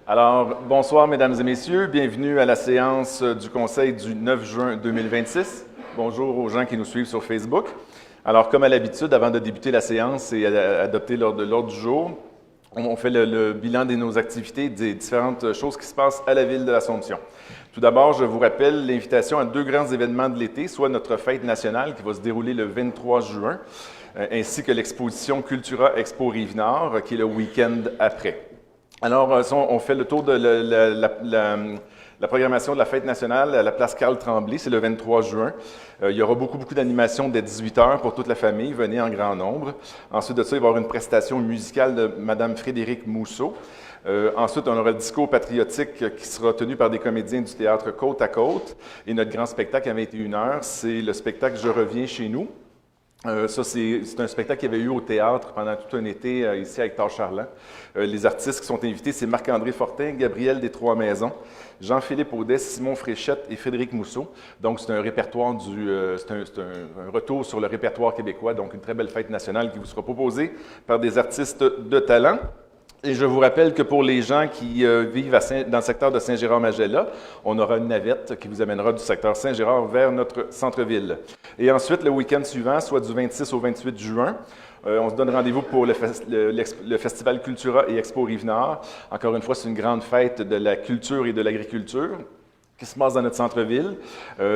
Alors, bonsoir mesdames et messieurs, bienvenue à la séance du Conseil du 9 juin 2026. Bonjour aux gens qui nous suivent sur Facebook. Alors, comme à l'habitude, avant de débuter la séance et adopter l'ordre du jour, on fait le bilan de nos activités, des différentes choses qui se passent à la ville de l'Assomption. Tout d'abord, je vous rappelle l'invitation à deux grands événements de l'été, soit notre fête nationale qui va se dérouler le 23 juin, ainsi que l'exposition Cultura Expo Rive-Nord, qui est le week-end après. Alors, on fait le tour de la programmation de la fête nationale à la place Carl-Tremblay, c'est le 23 juin. Il y aura beaucoup d'animations dès 18 h pour toute la famille, venez en grand nombre. Ensuite de ça, il va y avoir une prestation musicale de Mme Frédéric Mousseau. Ensuite, on aura le discours patriotique qui sera tenu par des comédiens du théâtre Côte à Côte. Et notre grand spectacle à 21 h, c'est le spectacle Je reviens chez nous. Ça, c'est un spectacle qu'il y avait eu au théâtre pendant tout un été ici à Hector-Charland. Les artistes qui sont invités, c'est Marc-André Fortin, Gabriel des Trois-Maisons, Jean-Philippe Audet, Simon Fréchette et Frédéric Mousseau. Donc, c'est un répertoire c'est un retour sur le répertoire québécois, donc une très belle fête nationale qui vous sera proposée par des artistes de talent. Et je vous rappelle que pour les gens qui vivent dans le secteur de Saint-Gérard-Magella, on aura une navette qui vous amènera du secteur Saint-Gérard vers notre centre-ville. Et ensuite, le week-end suivant, soit du 26 au 28 juin, on se donne rendez-vous pour le Festival Cultura et Expo Rive-Nord. Encore une fois, c'est une grande fête de la culture et de l'agriculture qui se passe dans notre centre-ville.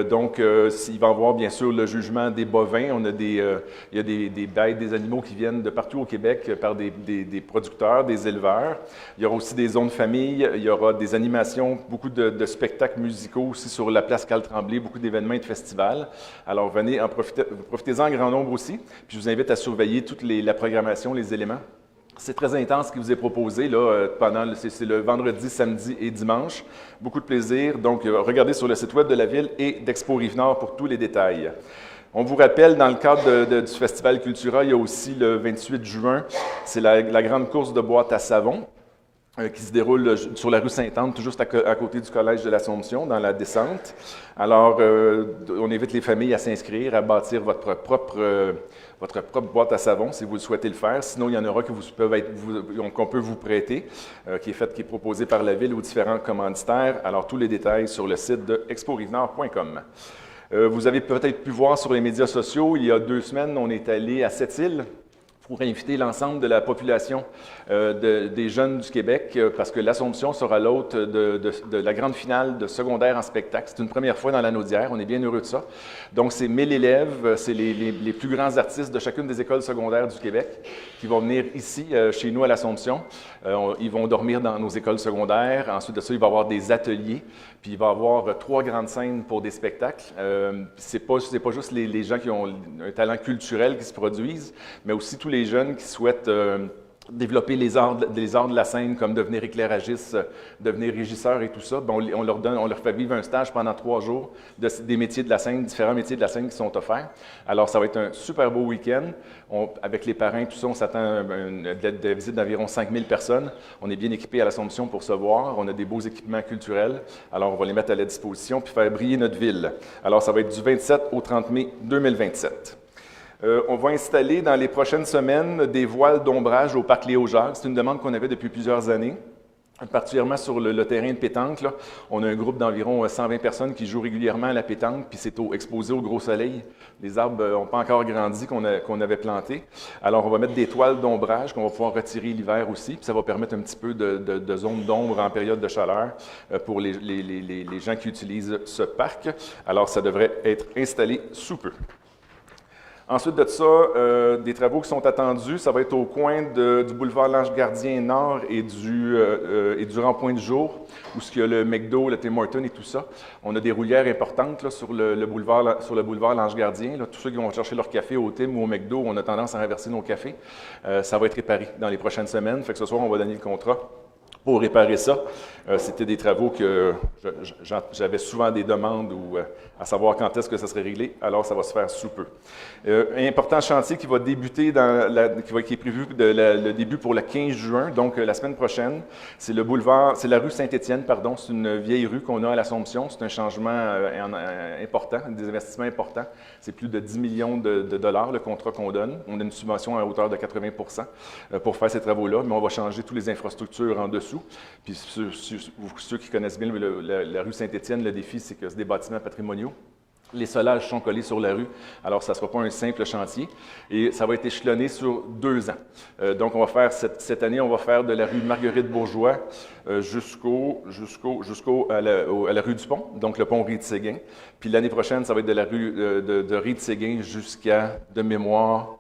Donc, il va y avoir bien sûr le jugement des bovins. Il y a des bêtes, des animaux qui viennent de partout au Québec par des producteurs, des éleveurs. Il y aura aussi des zones famille, il y aura des animations, beaucoup de spectacles musicaux aussi sur la place Carl-Tremblay, beaucoup d'événements et de festivals. Alors, venez, profitez-en en grand nombre aussi. Puis, je vous invite à surveiller toute la programmation, les éléments. C'est très intense ce qui vous est proposé là, c'est le vendredi, samedi et dimanche. Beaucoup de plaisir. Donc, regardez sur le site web de la Ville et d'Expo Rive-Nord pour tous les détails. On vous rappelle, dans le cadre du Festival Cultura, il y a aussi le 28 juin, c'est la grande course de boîtes à savon qui se déroule sur la rue Sainte-Anne, tout juste à côté du Collège de l'Assomption, dans la descente. Alors, on invite les familles à s'inscrire, à bâtir votre propre boîte à savon, si vous le souhaitez le faire. Sinon, il y en aura qu'on peut vous prêter, qui est proposé par la Ville aux différents commanditaires. Alors, tous les détails sur le site de exporivenord.com. Vous avez peut-être pu voir sur les médias sociaux, il y a 2 semaines, on est allé à Sept-Îles pour inviter l'ensemble de la population des jeunes du Québec, parce que l'Assomption sera l'hôte de la grande finale de secondaire en spectacle. C'est une première fois dans l'Anaudière, on est bien heureux de ça. Donc, c'est 1000 élèves, c'est les plus grands artistes de chacune des écoles secondaires du Québec qui vont venir ici, chez nous à l'Assomption. Ils vont dormir dans nos écoles secondaires. Ensuite de ça, il va y avoir des ateliers, puis il va y avoir 3 grandes scènes pour des spectacles. C'est pas juste les gens qui ont un talent culturel qui se produisent, mais aussi tous les jeunes qui souhaitent développer les arts de la scène, comme devenir éclairagiste, devenir régisseur et tout ça. Bon, on leur fait vivre un stage pendant 3 jours des métiers de la scène, différents métiers de la scène qui sont offerts. Alors, ça va être un super beau week-end. Avec les parrains, tout ça, on s'attend à une visite d'environ 5000 personnes. On est bien équipés à l'Assomption pour se voir. On a des beaux équipements culturels. Alors, on va les mettre à la disposition puis faire briller notre ville. Alors, ça va être du 27 au 30 mai 2027. On va installer dans les prochaines semaines des voiles d'ombrage au parc Léo-Jacques. C'est une demande qu'on avait depuis plusieurs années, particulièrement sur le terrain de pétanque. Là. On a un groupe d'environ 120 personnes qui jouent régulièrement à la pétanque, puis c'est exposé au gros soleil. Les arbres n'ont pas encore grandi qu'on avait plantés. Alors, on va mettre des toiles d'ombrage qu'on va pouvoir retirer l'hiver aussi, puis ça va permettre un petit peu de zone d'ombre en période de chaleur pour les gens qui utilisent ce parc. Alors, ça devrait être installé sous peu. Ensuite de ça, des travaux qui sont attendus, ça va être au coin du boulevard L'Ange-Gardien Nord et du rond-point du Jour, où il y a le McDo, le Tim Hortons et tout ça. On a des roulières importantes là, sur le boulevard L'Ange-Gardien. Tous ceux qui vont chercher leur café au Tim ou au McDo, on a tendance à renverser nos cafés. Ça va être réparé dans les prochaines semaines. Fait que ce soir, on va donner le contrat pour réparer ça. C'était des travaux que j'avais souvent des demandes à savoir quand est-ce que ça serait réglé, alors ça va se faire sous peu. Un important chantier qui va débuter, qui est prévu le début pour le 15 juin, donc la semaine prochaine, c'est la rue Saint-Étienne, pardon, c'est une vieille rue qu'on a à l'Assomption, c'est un changement important, des investissements importants, c'est plus de 10 millions de dollars le contrat qu'on donne, on a une subvention à hauteur de 80 pour faire ces travaux-là, mais on va changer toutes les infrastructures en dessous. tout. Puis ceux qui connaissent bien la rue Saint-Étienne, le défi, c'est que c'est des bâtiments patrimoniaux. Les solages sont collés sur la rue, alors ça ne sera pas un simple chantier. Et ça va être échelonné sur 2 ans. Donc, on va faire cette année, on va faire de la rue Marguerite-Bourgeois à la rue du Pont, donc le pont Ried-Séguin. Puis l'année prochaine, ça va être de la rue de Ried-Séguin jusqu'à, de mémoire,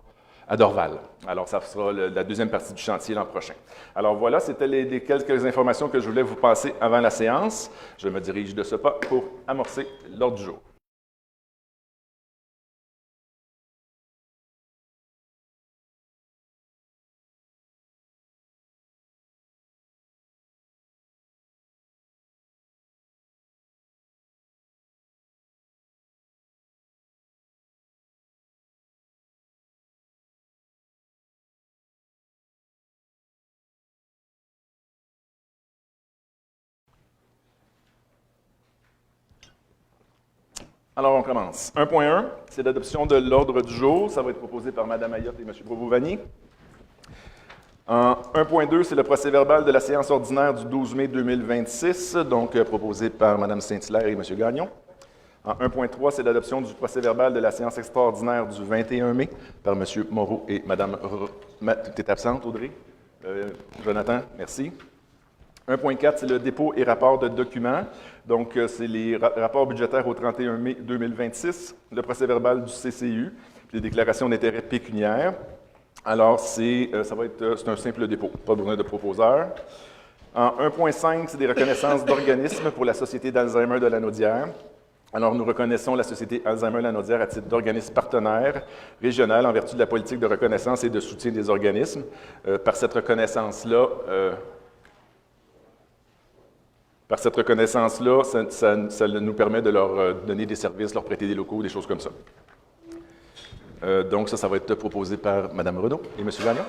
à Dorval. Alors, ça sera la deuxième partie du chantier l'an prochain. Alors voilà, c'était les quelques informations que je voulais vous passer avant la séance. Je me dirige de ce pas pour amorcer l'ordre du jour. Alors, on commence. 1.1, c'est l'adoption de l'ordre du jour. Ça va être proposé par Mme Ayotte et M. Provost-Vanier. En 1.2, c'est le procès-verbal de la séance ordinaire du 12 mai 2026, donc proposé par Mme Saint-Hilaire et M. Gagnon. En 1.3, c'est l'adoption du procès-verbal de la séance extraordinaire du 21 mai par M. Moreau et Mme... Tu es absente, Audrey? Jonathan, merci. 1.4, c'est le dépôt et rapport de documents. Donc, c'est les rapports budgétaires au 31 mai 2026, le procès-verbal du CCU, puis les déclarations d'intérêt pécuniaire. Alors, c'est un simple dépôt, pas besoin de proposeur. En 1.5, c'est des reconnaissances d'organismes pour la Société d'Alzheimer de Lanaudière. Alors, nous reconnaissons la Société Alzheimer Lanaudière à titre d'organisme partenaire régional en vertu de la politique de reconnaissance et de soutien des organismes. Par cette reconnaissance-là, ça nous permet de leur donner des services, leur prêter des locaux, des choses comme ça. Donc, ça va être proposé par Mme Renaud et M. Gagnon.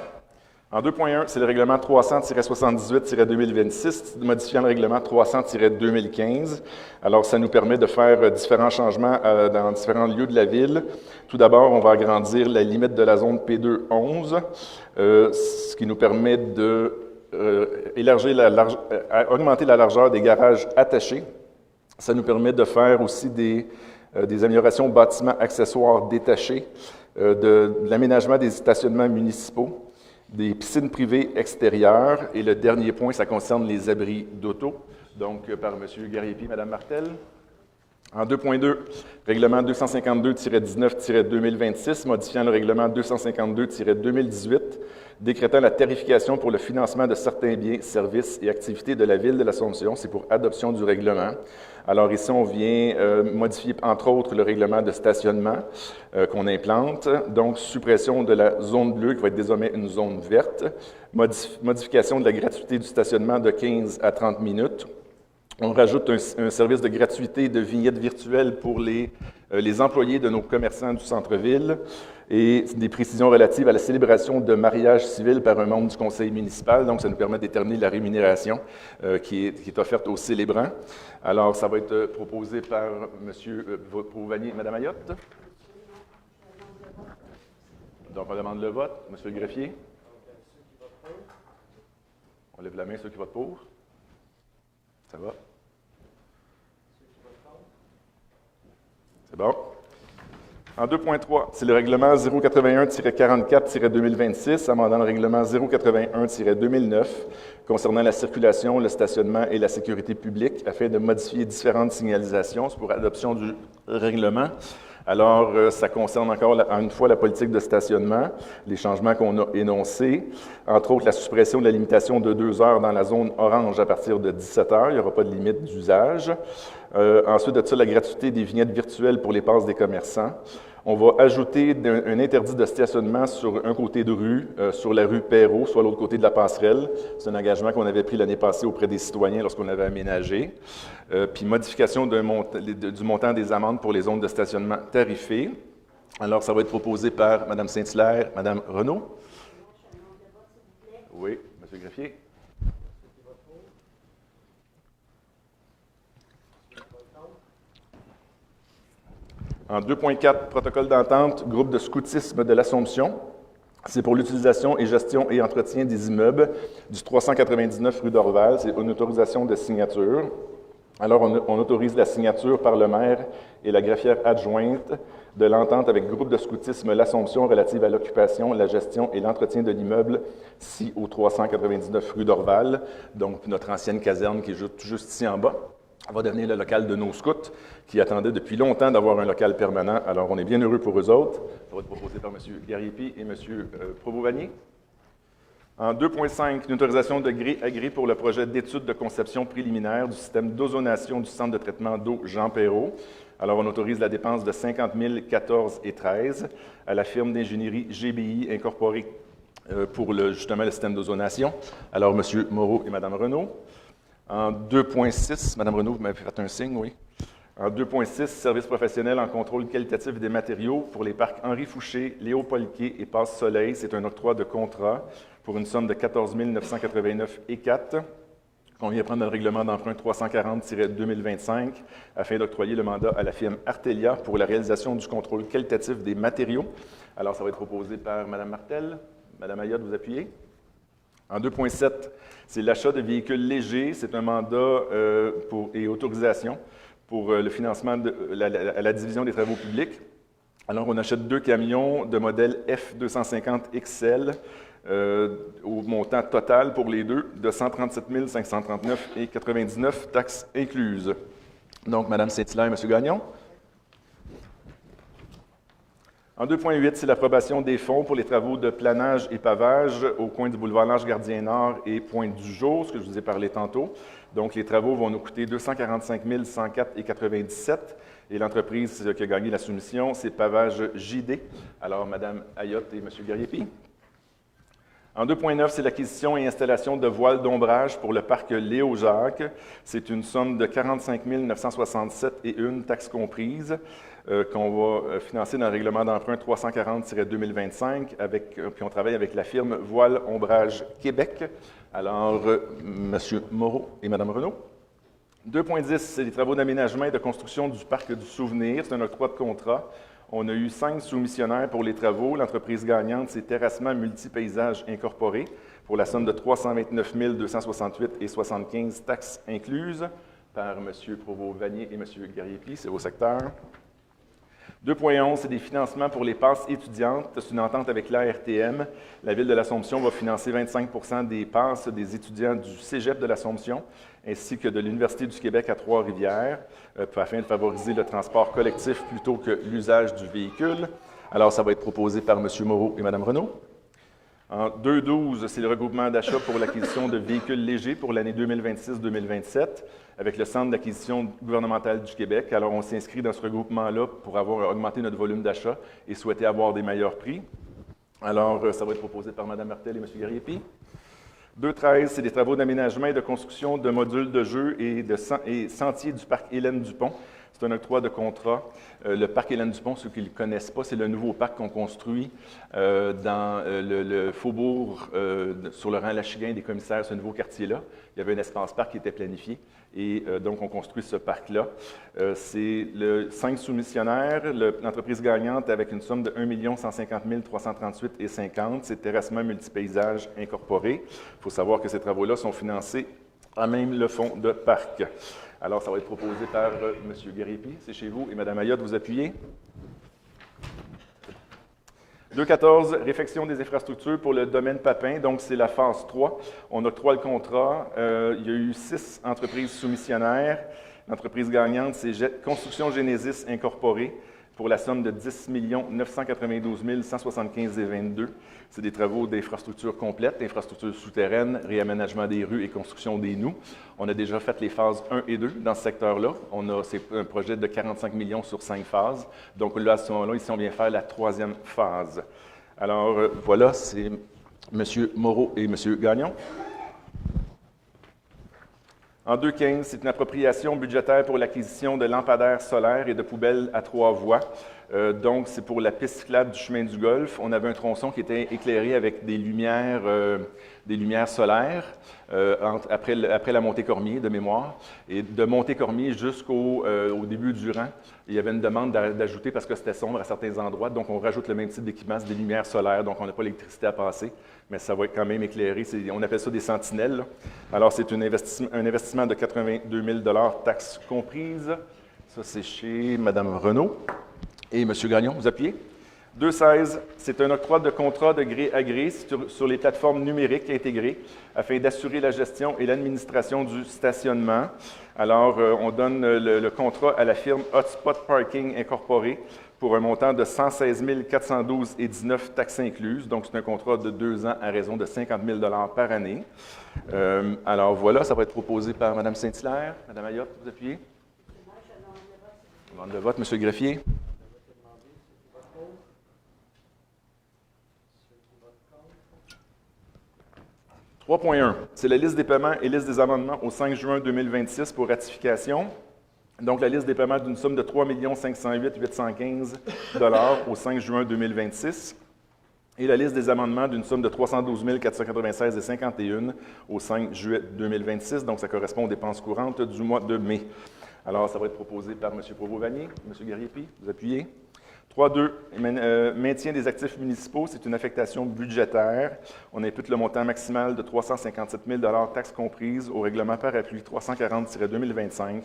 En 2.1, c'est le règlement 300-78-2026, modifiant le règlement 300-2015. Alors, ça nous permet de faire différents changements dans différents lieux de la ville. Tout d'abord, on va agrandir la limite de la zone P2-11, ce qui nous permet de augmenter la largeur des garages attachés. Ça nous permet de faire aussi des améliorations aux bâtiments accessoires détachés, de l'aménagement des stationnements municipaux, des piscines privées extérieures. Et le dernier point, ça concerne les abris d'auto, donc par M. Gariepi et Mme Martel. En 2.2, règlement 252-19-2026, modifiant le règlement 252-2018, décrétant la tarification pour le financement de certains biens, services et activités de la Ville de l'Assomption. C'est pour adoption du règlement. Alors ici, on vient modifier, entre autres, le règlement de stationnement qu'on implante. Donc, suppression de la zone bleue qui va être désormais une zone verte. Modification de la gratuité du stationnement de 15 à 30 minutes. On rajoute un service de gratuité de vignettes virtuelles pour les employés de nos commerçants du centre-ville et des précisions relatives à la célébration de mariage civil par un membre du conseil municipal. Donc, ça nous permet de déterminer la rémunération qui est offerte aux célébrants. Alors, ça va être proposé par M. Provost-Vanier et Mme Ayotte. Donc, on demande le vote. Monsieur le greffier. On lève la main, ceux qui votent pour. Ça va? C'est bon. En 2.3, c'est le règlement 081-44-2026, amendant le règlement 081-2009 concernant la circulation, le stationnement et la sécurité publique afin de modifier différentes signalisations. C'est pour adoption du règlement. Alors, ça concerne encore une fois la politique de stationnement, les changements qu'on a énoncés, entre autres la suppression de la limitation de 2 heures dans la zone orange à partir de 17 heures. Il n'y aura pas de limite d'usage. Ensuite de ça, la gratuité des vignettes virtuelles pour les passes des commerçants. On va ajouter un interdit de stationnement sur un côté de rue, sur la rue Perrault, soit l'autre côté de la passerelle. C'est un engagement qu'on avait pris l'année passée auprès des citoyens lorsqu'on avait aménagé. Puis modification du montant des amendes pour les zones de stationnement tarifées. Alors, ça va être proposé par Mme Saint-Hilaire, Mme Renaud. Oui, M. Greffier. En 2.4, protocole d'entente, groupe de scoutisme de l'Assomption. C'est pour l'utilisation et gestion et entretien des immeubles du 399 rue d'Orval. C'est une autorisation de signature. Alors, on autorise la signature par le maire et la greffière adjointe de l'entente avec le groupe de scoutisme L'Assomption relative à l'occupation, la gestion et l'entretien de l'immeuble, ici au 399 rue d'Orval. Donc, notre ancienne caserne qui est juste ici en bas va devenir le local de nos scouts qui attendaient depuis longtemps d'avoir un local permanent. Alors, on est bien heureux pour eux autres. Ça va être proposé par M. Gariepi et M. Provost-Vanier. En 2.5, une autorisation de gré à gré pour le projet d'étude de conception préliminaire du système d'ozonation du centre de traitement d'eau Jean Perrot. Alors, on autorise la dépense de 50 014 et 13 à la firme d'ingénierie GBI incorporée pour justement le système d'ozonation. Alors, M. Moreau et Mme Renaud. En 2.6, Mme Renaud, vous m'avez fait un signe, oui. En 2.6, service professionnel en contrôle qualitatif des matériaux pour les parcs Henri Fouché, Léo Polquet et Passe-Soleil. C'est un octroi de contrat pour une somme de 14 989 et 4 qu'on vient prendre dans le règlement d'emprunt 340-2025 afin d'octroyer le mandat à la firme Artelia pour la réalisation du contrôle qualitatif des matériaux. Alors, ça va être proposé par Mme Martel. Mme Ayotte, vous appuyez. En 2.7, c'est l'achat de véhicules légers. C'est un mandat et autorisation pour le financement à la division des travaux publics. Alors, on achète 2 camions de modèle F250 XL au montant total pour les deux de 137 539 et 99, taxes incluses. Donc, Mme Saint-Hilaire et M. Gagnon. En 2.8, c'est l'approbation des fonds pour les travaux de planage et pavage au coin du boulevard Lange-Gardien-Nord et Pointe-du-Jour, ce que je vous ai parlé tantôt. Donc, les travaux vont nous coûter 245 104 et 97. Et l'entreprise qui a gagné la soumission, c'est Pavage JD. Alors, Mme Ayotte et M. Gariepi. En 2.9, c'est l'acquisition et installation de voiles d'ombrage pour le parc Léo-Jacques. C'est une somme de 45 967 et 1, taxes comprises, qu'on va financer dans le règlement d'emprunt 340-2025, puis on travaille avec la firme Voile Ombrage Québec. Alors, M. Moreau et Mme Renaud. 2.10, c'est les travaux d'aménagement et de construction du parc du Souvenir. C'est un octroi de contrat. On a eu 5 soumissionnaires pour les travaux. L'entreprise gagnante, c'est Terrassement Multipaysages Incorporé pour la somme de 329 268 et 75, taxes incluses, par M. Provost-Vanier et M. Gariepi. C'est vos secteurs. 2.11, c'est des financements pour les passes étudiantes. C'est une entente avec l'ARTM. La Ville de l'Assomption va financer 25 des passes des étudiants du Cégep de l'Assomption ainsi que de l'Université du Québec à Trois-Rivières afin de favoriser le transport collectif plutôt que l'usage du véhicule. Alors, ça va être proposé par M. Moreau et Mme Renaud. En 2.12, c'est le regroupement d'achat pour l'acquisition de véhicules légers pour l'année 2026-2027 avec le Centre d'acquisition gouvernementale du Québec. Alors, on s'inscrit dans ce regroupement-là pour avoir augmenté notre volume d'achat et souhaiter avoir des meilleurs prix. Alors, ça va être proposé par Mme Martel et M. Gariepi. 2.13, c'est des travaux d'aménagement et de construction de modules de jeux et sentiers du parc Hélène-Dupont. C'est un octroi de contrat. Le parc Hélène-Dupont, ceux qui ne le connaissent pas, c'est le nouveau parc qu'on construit dans le faubourg sur le rang Lachigain des commissaires, ce nouveau quartier-là. Il y avait un espace-parc qui était planifié et donc on construit ce parc-là. C'est 5 soumissionnaires, l'entreprise gagnante avec une somme de 1 150 338 et 50. C'est Terrassement Multipaysages Incorporé. Il faut savoir que ces travaux-là sont financés à même le fonds de parc. Alors, ça va être proposé par M. Gariepi, c'est chez vous, et Mme Ayotte, vous appuyez. 2.14, réfection des infrastructures pour le domaine Papin, donc c'est la phase 3. On octroie le contrat. Il y a eu 6 entreprises soumissionnaires. L'entreprise gagnante, c'est Construction Genesis Incorporée pour la somme de 10 992 175 et 22. C'est des travaux d'infrastructures complètes, infrastructures souterraines, réaménagement des rues et construction des nous. On a déjà fait les phases 1 et 2 dans ce secteur-là. C'est un projet de 45 millions sur 5 phases. Donc là, à ce moment-là, ici, on vient faire la 3e phase. Alors, voilà, c'est M. Moreau et M. Gagnon. En 2.15, c'est une appropriation budgétaire pour l'acquisition de lampadaires solaires et de poubelles à 3 voies. Donc, c'est pour la piste cyclable du chemin du Golfe. On avait un tronçon qui était éclairé avec des lumières solaires après la montée Cormier, de mémoire. Et de montée Cormier jusqu'au au début du rang, il y avait une demande d'ajouter, parce que c'était sombre à certains endroits, donc on rajoute le même type d'équipement, c'est des lumières solaires, donc on n'a pas l'électricité à passer, mais ça va être quand même éclairé. On appelle ça des sentinelles, là. Alors, c'est un investissement de 82 000 $, taxes comprises. Ça, c'est chez Mme Renaud. Et M. Gagnon, vous appuyez. 2.16, c'est un octroi de contrat de gré à gré sur les plateformes numériques intégrées afin d'assurer la gestion et l'administration du stationnement. Alors, on donne le contrat à la firme Hotspot Parking Incorporée pour un montant de 116 412,19 taxes incluses. Donc, c'est un contrat de 2 ans à raison de 50 000 $ par année. Alors, voilà, ça va être proposé par Mme Saint-Hilaire. Mme Ayotte, vous appuyez. Demande de vote, M. le greffier. 3.1, c'est la liste des paiements et liste des amendements au 5 juin 2026 pour ratification. Donc, la liste des paiements d'une somme de 3 508 815 $ au 5 juin 2026 et la liste des amendements d'une somme de 312 496,51 au 5 juillet 2026. Donc, ça correspond aux dépenses courantes du mois de mai. Alors, ça va être proposé par M. Provost-Vanier. M. Guerrier-Py, vous appuyez. 3.2, maintien des actifs municipaux, c'est une affectation budgétaire. On impute le montant maximal de 357 000 $ taxes comprises au règlement parapluie 340-2025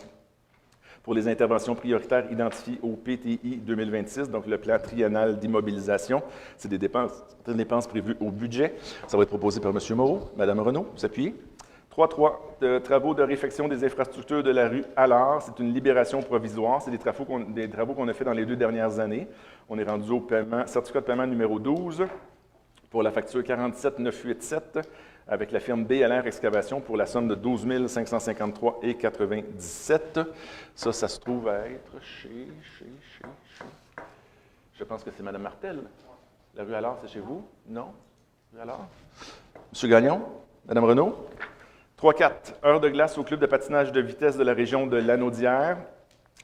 pour les interventions prioritaires identifiées au PTI 2026, donc le plan triennal d'immobilisation. C'est des dépenses prévues au budget. Ça va être proposé par M. Moreau. Mme Renaud, vous appuyez. 3.3, travaux de réfection des infrastructures de la rue Allard. C'est une libération provisoire. C'est des travaux qu'on a fait dans les 2 dernières années. On est rendu au certificat de paiement numéro 12 pour la facture 47 987 avec la firme BLR Excavation pour la somme de 12 553,97. Ça se trouve à être chez... Je pense que c'est Mme Martel. La rue Allard, c'est chez vous? Non? Rue Allard? M. Gagnon? Mme Renaud? 3.4, heures de glace au club de patinage de vitesse de la région de Lanaudière.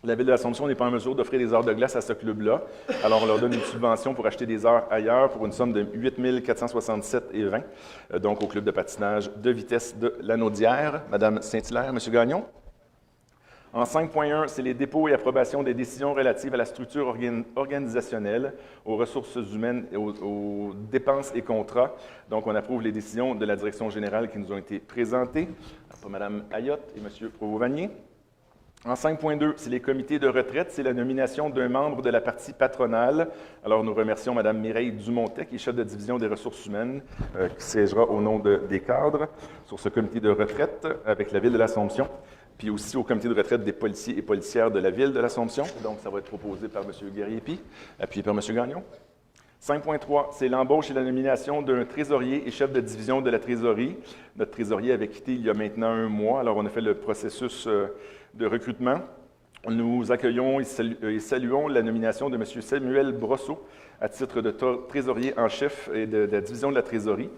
La Ville de l'Assomption n'est pas en mesure d'offrir des heures de glace à ce club-là. Alors, on leur donne une subvention pour acheter des heures ailleurs pour une somme de 8 467,20 $, donc au club de patinage de vitesse de Lanaudière. Mme Saint-Hilaire, M. Gagnon. En 5.1, c'est les dépôts et approbations des décisions relatives à la structure organisationnelle, aux ressources humaines, aux dépenses et contrats. Donc, on approuve les décisions de la direction générale qui nous ont été présentées par Mme Ayotte et M. Provost-Vanier. En 5.2, c'est les comités de retraite, c'est la nomination d'un membre de la partie patronale. Alors, nous remercions Mme Mireille Dumontet, qui est chef de division des ressources humaines, qui siégera au nom des cadres sur ce comité de retraite avec la Ville de l'Assomption, puis aussi au comité de retraite des policiers et policières de la Ville de l'Assomption. Donc, ça va être proposé par M. Guerrier-Py, appuyé par M. Gagnon. 5.3, c'est l'embauche et la nomination d'un trésorier et chef de division de la trésorerie. Notre trésorier avait quitté il y a maintenant 1 mois, alors on a fait le processus de recrutement. Nous accueillons et saluons la nomination de M. Samuel Brosseau à titre de trésorier en chef et de la division de la trésorerie.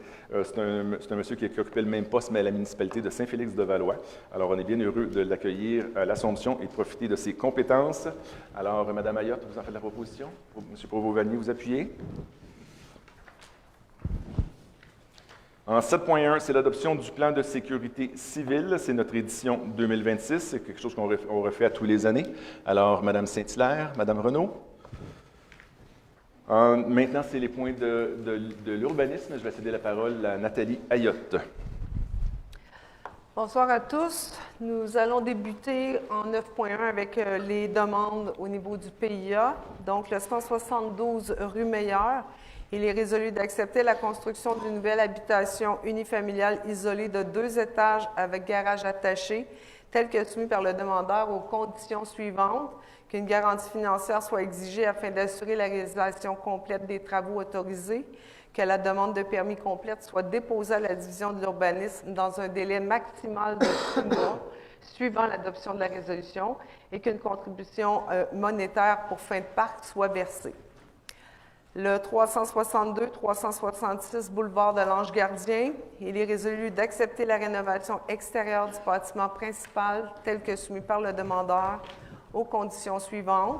C'est un monsieur qui occupait le même poste, mais à la municipalité de Saint-Félix-de-Valois. Alors, on est bien heureux de l'accueillir à l'Assomption et de profiter de ses compétences. Alors, Mme Ayotte, vous en faites la proposition. M. Provost-Vanier, vous appuyez. En 7.1, c'est l'adoption du plan de sécurité civile. C'est notre édition 2026. C'est quelque chose qu'on refait à tous les années. Alors, Mme Saint-Hilaire, Mme Renaud. Maintenant, c'est les points de l'urbanisme. Je vais céder la parole à Nathalie Ayotte. Bonsoir à tous. Nous allons débuter en 9.1 avec les demandes au niveau du PIA. Donc, le 172 rue Meilleur. Il est résolu d'accepter la construction d'une nouvelle habitation unifamiliale isolée de 2 étages avec garage attaché, telle que soumise par le demandeur aux conditions suivantes: qu'une garantie financière soit exigée afin d'assurer la réalisation complète des travaux autorisés, que la demande de permis complète soit déposée à la division de l'urbanisme dans un délai maximal de 6 mois suivant l'adoption de la résolution et qu'une contribution monétaire pour fin de parc soit versée. Le 362-366 boulevard de l'Ange-Gardien, il est résolu d'accepter la rénovation extérieure du bâtiment principal tel que soumis par le demandeur aux conditions suivantes: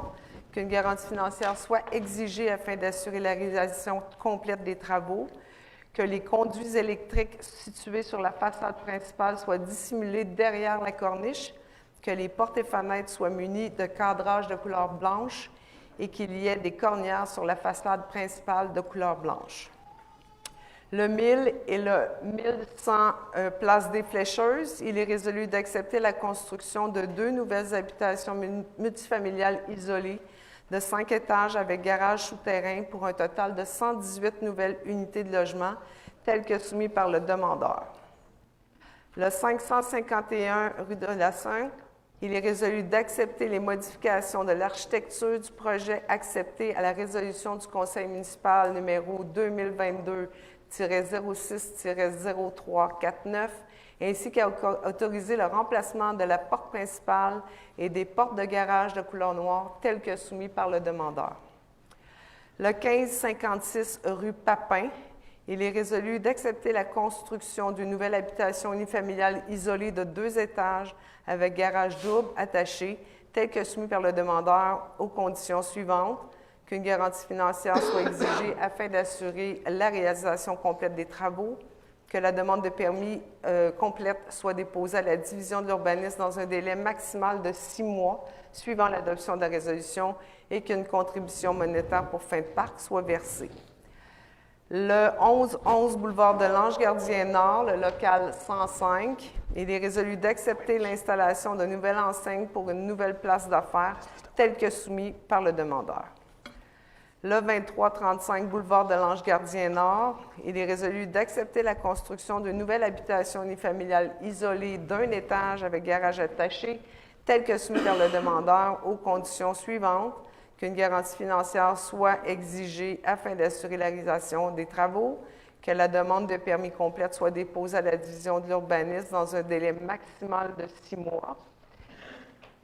qu'une garantie financière soit exigée afin d'assurer la réalisation complète des travaux, que les conduits électriques situés sur la façade principale soient dissimulés derrière la corniche, que les portes et fenêtres soient munies de cadrage de couleur blanche et qu'il y ait des cornières sur la façade principale de couleur blanche. Le 1000 et le 1100 Place des Flécheuses, il est résolu d'accepter la construction de 2 nouvelles habitations multifamiliales isolées de 5 étages avec garage souterrain pour un total de 118 nouvelles unités de logement telles que soumises par le demandeur. Le 551 rue de la Sainte, il est résolu d'accepter les modifications de l'architecture du projet accepté à la résolution du Conseil municipal numéro 2022-06-0349, ainsi qu'à autoriser le remplacement de la porte principale et des portes de garage de couleur noire telles que soumis par le demandeur. Le 1556 rue Papin, il est résolu d'accepter la construction d'une nouvelle habitation unifamiliale isolée de 2 étages avec garage double attaché, tel que soumis par le demandeur aux conditions suivantes: qu'une garantie financière soit exigée afin d'assurer la réalisation complète des travaux, que la demande de permis complète soit déposée à la division de l'urbanisme dans un délai maximal de 6 mois suivant l'adoption de la résolution et qu'une contribution monétaire pour fin de parc soit versée. Le 1111 boulevard de l'Ange-Gardien-Nord, le local 105, il est résolu d'accepter l'installation de nouvelles enseignes pour une nouvelle place d'affaires telle que soumise par le demandeur. Le 2335 boulevard de l'Ange-Gardien-Nord, il est résolu d'accepter la construction d'une nouvelle habitation unifamiliale isolée d'1 étage avec garage attaché, telle que soumise par le demandeur aux conditions suivantes: qu'une garantie financière soit exigée afin d'assurer la réalisation des travaux, que la demande de permis complète soit déposée à la division de l'urbanisme dans un délai maximal de 6 mois.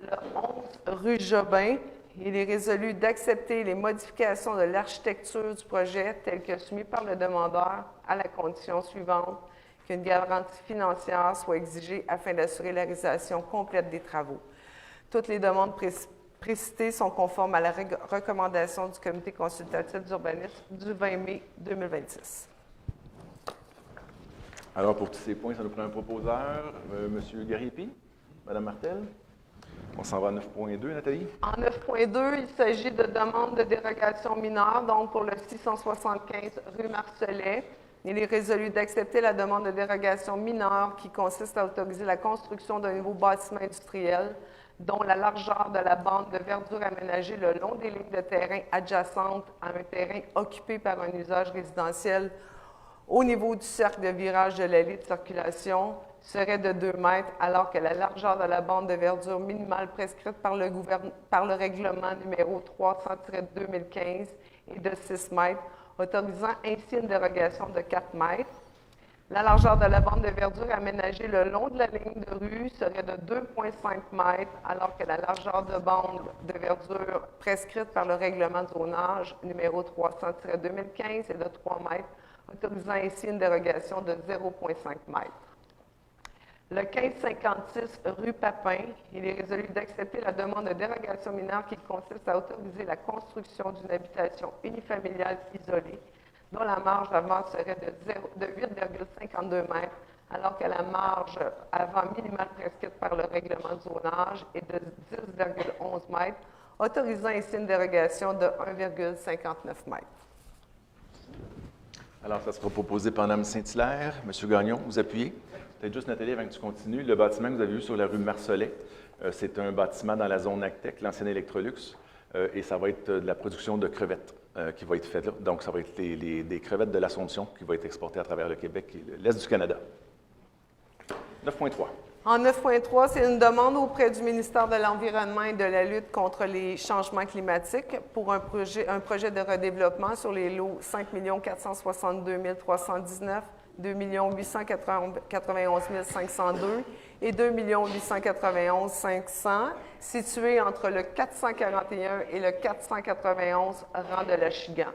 Le 11 rue Jobin, il est résolu d'accepter les modifications de l'architecture du projet telles que soumises par le demandeur à la condition suivante: qu'une garantie financière soit exigée afin d'assurer la réalisation complète des travaux. Toutes les demandes précitées sont conformes à la recommandation du Comité consultatif d'urbanisme du 20 mai 2026. Alors, pour tous ces points, ça nous prend un proposeur. M. Gariepi, Mme Martel. On s'en va à 9.2, Nathalie. En 9.2, il s'agit de demandes de dérogation mineure, donc pour le 675 rue Marcelet. Il est résolu d'accepter la demande de dérogation mineure qui consiste à autoriser la construction d'un nouveau bâtiment industriel dont la largeur de la bande de verdure aménagée le long des lignes de terrain adjacentes à un terrain occupé par un usage résidentiel au niveau du cercle de virage de l'allée de circulation serait de 2 mètres, alors que la largeur de la bande de verdure minimale prescrite par le règlement numéro 300-2015 est de 6 mètres, autorisant ainsi une dérogation de 4 mètres. La largeur de la bande de verdure aménagée le long de la ligne de rue serait de 2,5 mètres, alors que la largeur de bande de verdure prescrite par le règlement de zonage numéro 300-2015 est de 3 mètres, autorisant ainsi une dérogation de 0,5 mètres. Le 1556 rue Papin, il est résolu d'accepter la demande de dérogation mineure qui consiste à autoriser la construction d'une habitation unifamiliale isolée dont la marge avant serait de 8,52 mètres, alors que la marge avant minimale prescrite par le règlement de zonage est de 10,11 mètres, autorisant ainsi une dérogation de 1,59 mètres. Alors, ça sera proposé par Mme Saint-Hilaire. M. Gagnon, vous appuyez. Peut-être juste, Nathalie, avant que tu continues. Le bâtiment que vous avez vu sur la rue Marcelet, c'est un bâtiment dans la zone Actec, l'ancienne Electrolux, et ça va être de la production de crevettes qui va être faite là. Donc, ça va être des crevettes de l'Assomption qui vont être exportées à travers le Québec et l'Est du Canada. 9.3. En 9.3, c'est une demande auprès du ministère de l'Environnement et de la lutte contre les changements climatiques pour un projet de redéveloppement sur les lots 5 462 319, 2 891 502 et 2 891 500, situés entre le 441 et le 491 rang de l'Achigan.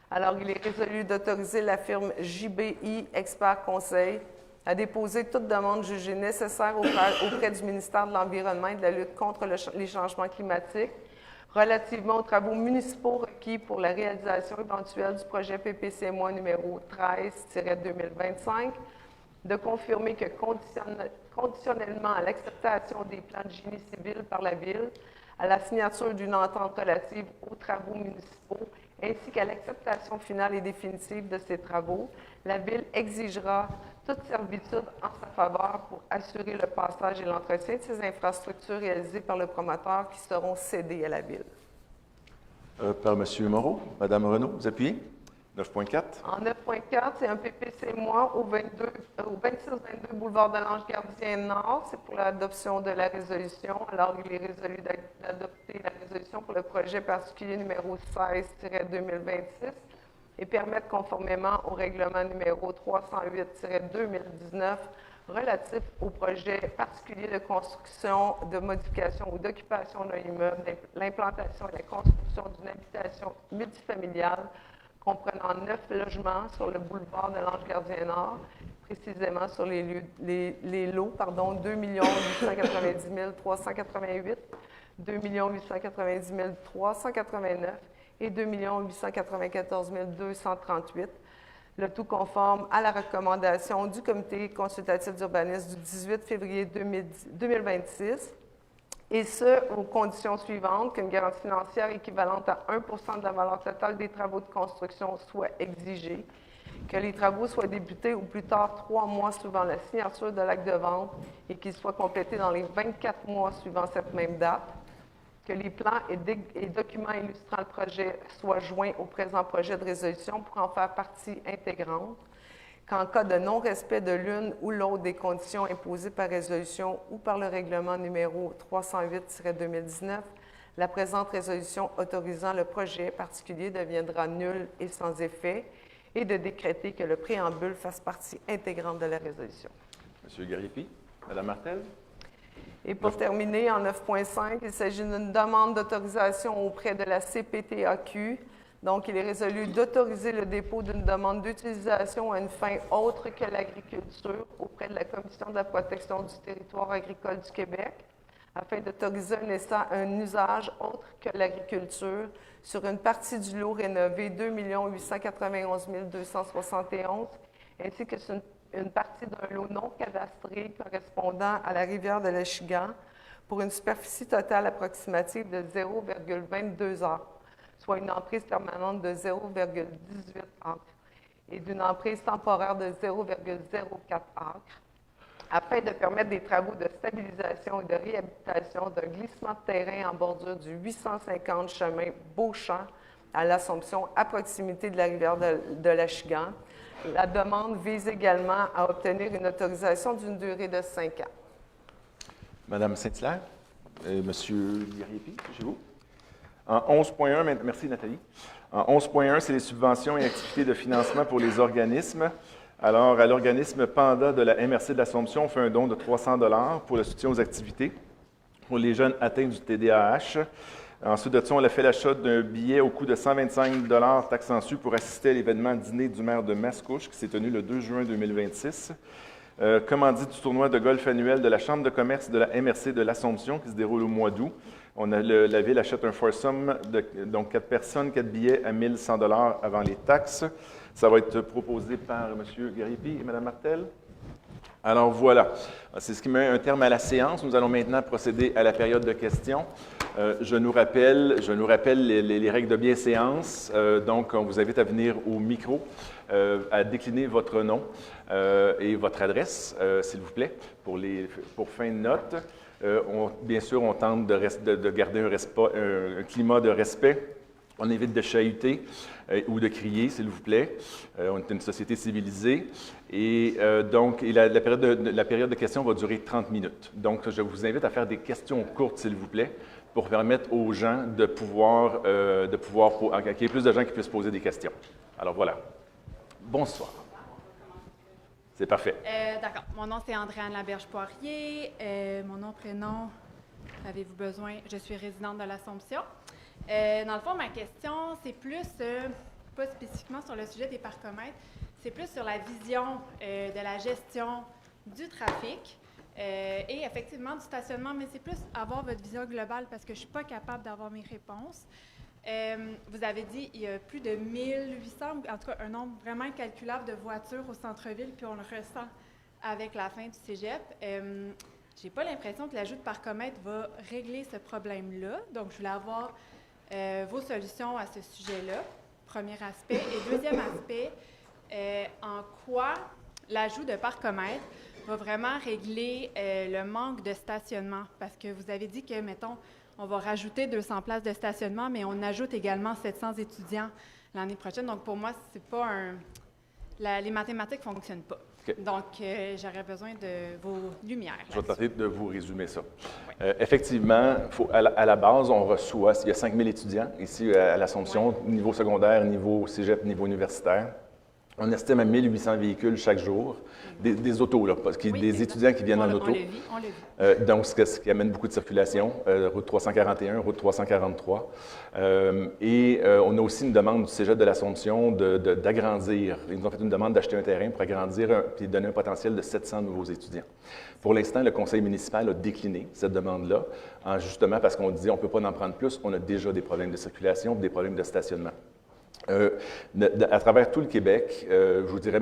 Alors, il est résolu d'autoriser la firme JBI Expert Conseil à déposer toute demande jugée nécessaire auprès du ministère de l'Environnement et de la lutte contre les changements climatiques relativement aux travaux municipaux requis pour la réalisation éventuelle du projet PPCMOI numéro 13-2025, de confirmer que conditionnellement à l'acceptation des plans de génie civil par la Ville, à la signature d'une entente relative aux travaux municipaux, ainsi qu'à l'acceptation finale et définitive de ces travaux, la Ville exigera toute servitude en sa faveur pour assurer le passage et l'entretien de ces infrastructures réalisées par le promoteur qui seront cédées à la Ville. Par M. Moreau. Mme Renaud, vous appuyez? 9.4. En 9.4, c'est un PPCMOI au 26-22 boulevard de l'Ange-Gardien Nord. C'est pour l'adoption de la résolution. Alors, il est résolu d'adopter la résolution pour le projet particulier numéro 16-2026 et permettre, conformément au règlement numéro 308-2019 relatif au projet particulier de construction, de modification ou d'occupation d'un immeuble, l'implantation et la construction d'une habitation multifamiliale comprenant 9 logements sur le boulevard de l'Ange-Gardien Nord, précisément sur les lots 2 890 388, 2 890 389 et 2 894 238, le tout conforme à la recommandation du Comité consultatif d'urbanisme du 18 février 2026, et ce, aux conditions suivantes, qu'une garantie financière équivalente à 1 de la valeur totale des travaux de construction soit exigée, que les travaux soient débutés au plus tard 3 mois suivant la signature de l'acte de vente et qu'ils soient complétés dans les 24 mois suivant cette même date, que les plans et documents illustrant le projet soient joints au présent projet de résolution pour en faire partie intégrante, qu'en cas de non-respect de l'une ou l'autre des conditions imposées par résolution ou par le règlement numéro 308-2019, la présente résolution autorisant le projet particulier deviendra nulle et sans effet, et de décréter que le préambule fasse partie intégrante de la résolution. M. Garipi, Mme Martel. Et pour terminer, en 9.5, il s'agit d'une demande d'autorisation auprès de la CPTAQ. Donc, il est résolu d'autoriser le dépôt d'une demande d'utilisation à une fin autre que l'agriculture auprès de la Commission de la protection du territoire agricole du Québec, afin d'autoriser un usage autre que l'agriculture sur une partie du lot rénové 2 891 271, ainsi que sur une partie d'un lot non cadastré correspondant à la rivière de l'Achigan pour une superficie totale approximative de 0,22 acres, soit une emprise permanente de 0,18 acres et d'une emprise temporaire de 0,04 acres, afin de permettre des travaux de stabilisation et de réhabilitation d'un glissement de terrain en bordure du 850 chemin Beauchamp à l'Assomption, à proximité de la rivière de l'Achigan. La demande vise également à obtenir une autorisation d'une durée de 5 ans. Madame Saint-Hilaire, Monsieur Garipi, chez vous. En 11.1, merci Nathalie. En 11.1, c'est les subventions et activités de financement pour les organismes. Alors, à l'organisme Panda de la MRC de l'Assomption, on fait un don de 300 $ pour le soutien aux activités pour les jeunes atteints du TDAH. Ensuite de ça, on a fait l'achat d'un billet au coût de 125 $ taxes en su pour assister à l'événement dîner du maire de Mascouche qui s'est tenu le 2 juin 2026. Commandite du tournoi de golf annuel de la Chambre de commerce de la MRC de l'Assomption qui se déroule au mois d'août. La Ville achète un foursome, donc 4 personnes, 4 billets à 1 100 $ avant les taxes. Ça va être proposé par M. Garipi et Mme Martel. Alors voilà, c'est ce qui met un terme à la séance. Nous allons maintenant procéder à la période de questions. Je nous rappelle les règles de bienséance. Donc, on vous invite à venir au micro, à décliner votre nom et votre adresse, s'il vous plaît, pour fin de note. Bien sûr, on tente de garder un climat de respect. On évite de chahuter ou de crier, s'il vous plaît. On est une société civilisée. Et la période de questions va durer 30 minutes. Donc, je vous invite à faire des questions courtes, s'il vous plaît, pour permettre aux gens qu'il y ait plus de gens qui puissent poser des questions. Alors voilà. Bonsoir. C'est parfait. D'accord. Mon nom, c'est Andréane Laberge-Poirier. Mon nom, prénom, avez-vous besoin? Je suis résidente de l'Assomption. Dans le fond, ma question, c'est plus, pas spécifiquement sur le sujet des parcomètres, c'est plus sur la vision de la gestion du trafic. Et effectivement, du stationnement, mais c'est plus avoir votre vision globale parce que je ne suis pas capable d'avoir mes réponses. Vous avez dit qu'il y a plus de 1800, en tout cas un nombre vraiment incalculable de voitures au centre-ville, puis on le ressent avec la fin du cégep. Je n'ai pas l'impression que l'ajout de parcomètres va régler ce problème-là. Donc, je voulais avoir vos solutions à ce sujet-là, premier aspect. Et deuxième aspect, en quoi l'ajout de parcomètres va vraiment régler le manque de stationnement? Parce que vous avez dit que, mettons, on va rajouter 200 places de stationnement, mais on ajoute également 700 étudiants l'année prochaine. Donc, pour moi, c'est pas les mathématiques ne fonctionnent pas. Okay. Donc, j'aurais besoin de vos lumières. Je vais tenter de vous résumer ça. Oui. Effectivement, à la base, on reçoit, il y a 5000 étudiants ici à l'Assomption, niveau secondaire, niveau cégep, niveau universitaire. On estime à 1800 véhicules chaque jour, des autos, là, parce qu'il y a des étudiants qui viennent en auto. On le vit. Donc, ce qui amène beaucoup de circulation, route 341, route 343. On a aussi une demande du Cégep de l'Assomption d'agrandir. Ils nous ont fait une demande d'acheter un terrain pour agrandir et donner un potentiel de 700 nouveaux étudiants. Pour l'instant, le conseil municipal a décliné cette demande-là, justement parce qu'on dit on ne peut pas en prendre plus, on a déjà des problèmes de circulation, des problèmes de stationnement. À travers tout le Québec, je vous dirais,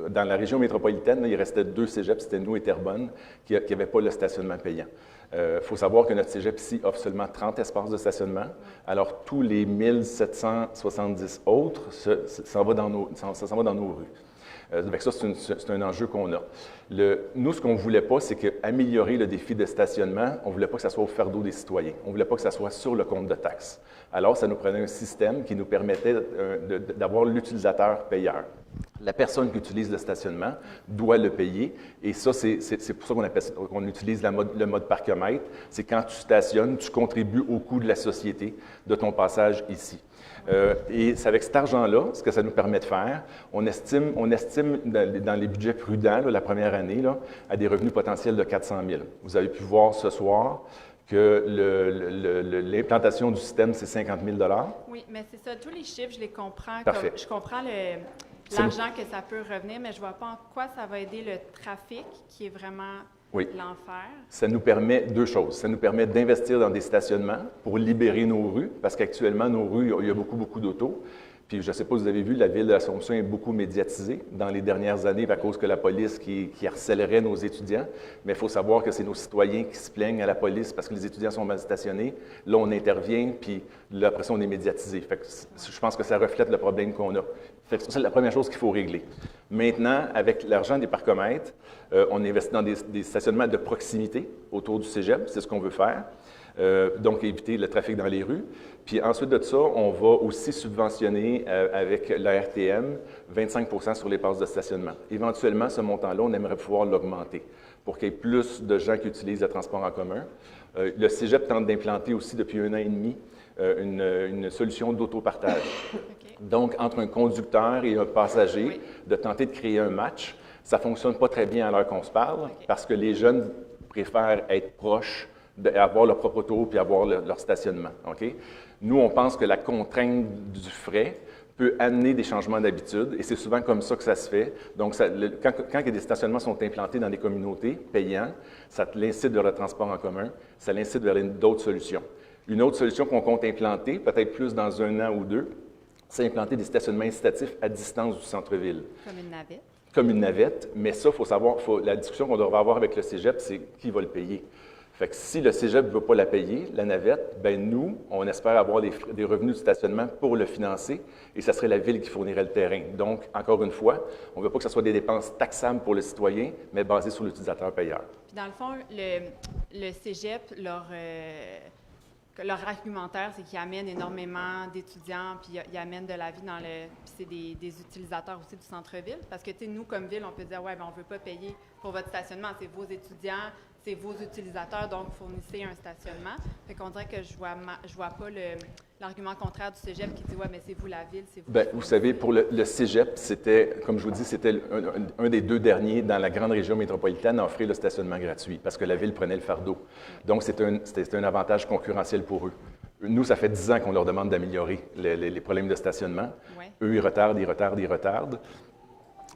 dans la région métropolitaine, il restait 2 cégeps, c'était nous et Terrebonne, qui n'avaient pas le stationnement payant. Il faut savoir que notre cégep ici offre seulement 30 espaces de stationnement, alors tous les 1770 autres, ça s'en va dans nos rues. Avec ça, c'est un enjeu qu'on a. Nous, ce qu'on ne voulait pas, c'est qu'améliorer le défi de stationnement, on ne voulait pas que ça soit au fardeau des citoyens. On ne voulait pas que ça soit sur le compte de taxes. Alors, ça nous prenait un système qui nous permettait d'avoir l'utilisateur payeur. La personne qui utilise le stationnement doit le payer. Et ça, c'est pour ça qu'on utilise le mode parcomètre. C'est quand tu stationnes, tu contribues au coût de la société de ton passage ici. Et c'est avec cet argent-là, ce que ça nous permet de faire, on estime dans les budgets prudents, là, la première année, là, à des revenus potentiels de 400 000. Vous avez pu voir ce soir que l'implantation du système, c'est 50 000 $. Oui, mais c'est ça. Tous les chiffres, je les comprends. Parfait. Je comprends l'argent que ça peut revenir, mais je ne vois pas en quoi ça va aider le trafic, qui est vraiment l'enfer. Ça nous permet 2 choses. Ça nous permet d'investir dans des stationnements pour libérer nos rues, parce qu'actuellement, nos rues, il y a beaucoup d'autos. Puis, je ne sais pas si vous avez vu, la ville de l'Assomption est beaucoup médiatisée dans les dernières années à cause que la police qui harcèlerait nos étudiants. Mais il faut savoir que c'est nos citoyens qui se plaignent à la police parce que les étudiants sont mal stationnés. Là, on intervient, puis là, après ça, on est médiatisé. Fait que je pense que ça reflète le problème qu'on a. Fait que c'est la première chose qu'il faut régler. Maintenant, avec l'argent des parcomètres, on investit dans des stationnements de proximité autour du cégep. C'est ce qu'on veut faire. Donc, éviter le trafic dans les rues. Puis ensuite de ça, on va aussi subventionner avec la RTM 25 % sur les passes de stationnement. Éventuellement, ce montant-là, on aimerait pouvoir l'augmenter pour qu'il y ait plus de gens qui utilisent le transport en commun. Le cégep tente d'implanter aussi depuis 1 an et demi une solution d'autopartage. Okay. Donc, entre un conducteur et un passager, de tenter de créer un match. Ça ne fonctionne pas très bien à l'heure qu'on se parle parce que les jeunes préfèrent être proches, avoir leur propre auto puis avoir leur stationnement. Okay? Nous, on pense que la contrainte du frais peut amener des changements d'habitude et c'est souvent comme ça que ça se fait. Donc, quand des stationnements sont implantés dans des communautés payants, ça l'incite vers le transport en commun, ça l'incite vers d'autres solutions. Une autre solution qu'on compte implanter, peut-être plus dans 1 an ou 2, c'est implanter des stationnements incitatifs à distance du centre-ville. Comme une navette. Comme une navette, mais ça, il faut savoir, la discussion qu'on devrait avoir avec le cégep, c'est qui va le payer. Fait que si le cégep ne veut pas la payer, la navette, bien nous, on espère avoir des revenus de stationnement pour le financer et ça serait la ville qui fournirait le terrain. Donc, encore une fois, on ne veut pas que ce soit des dépenses taxables pour le citoyen, mais basées sur l'utilisateur payeur. Puis dans le fond, le cégep, leur argumentaire, c'est qu'ils amènent énormément d'étudiants, puis ils amènent de la vie dans le... Puis c'est des utilisateurs aussi du centre-ville. Parce que, tu sais, nous, comme ville, on peut dire, ouais, bien, on ne veut pas payer pour votre stationnement, c'est vos étudiants, c'est vos utilisateurs, donc fournissez un stationnement. Fait qu'on dirait que je vois pas l'argument contraire du cégep qui dit, ouais, mais c'est vous la ville, c'est vous. Bien, vous savez, pour le cégep, c'était, comme je vous dis, c'était un des 2 derniers dans la grande région métropolitaine à offrir le stationnement gratuit parce que la ville prenait le fardeau. Donc, c'était un avantage concurrentiel pour eux. Nous, ça fait 10 ans qu'on leur demande d'améliorer les problèmes de stationnement. Ouais. Eux, ils retardent.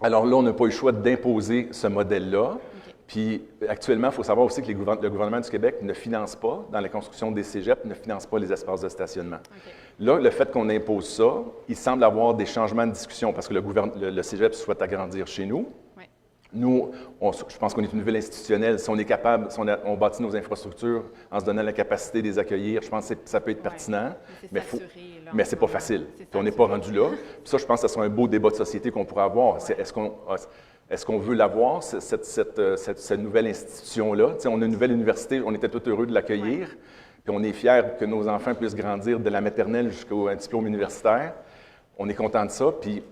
Alors là, on n'a pas eu le choix d'imposer ce modèle-là. Okay. Puis actuellement, il faut savoir aussi que le gouvernement du Québec ne finance pas, dans la construction des cégeps, ne finance pas les espaces de stationnement. OK. Là, le fait qu'on impose ça, il semble avoir des changements de discussion parce que le cégep souhaite agrandir chez nous. Oui. Nous, je pense qu'on est une ville institutionnelle. Si on est capable, si on bâtit nos infrastructures en se donnant la capacité de les accueillir, je pense que ça peut être pertinent, mais ce n'est pas facile. Puis on n'est pas rendu là. Puis ça, je pense que ce sera un beau débat de société qu'on pourra avoir. Ouais. Est-ce qu'on veut l'avoir, cette nouvelle institution-là? On a une nouvelle université, on était tous heureux de l'accueillir, ouais. Puis on est fiers que nos enfants puissent grandir de la maternelle jusqu'au diplôme universitaire. On est content de ça. Puis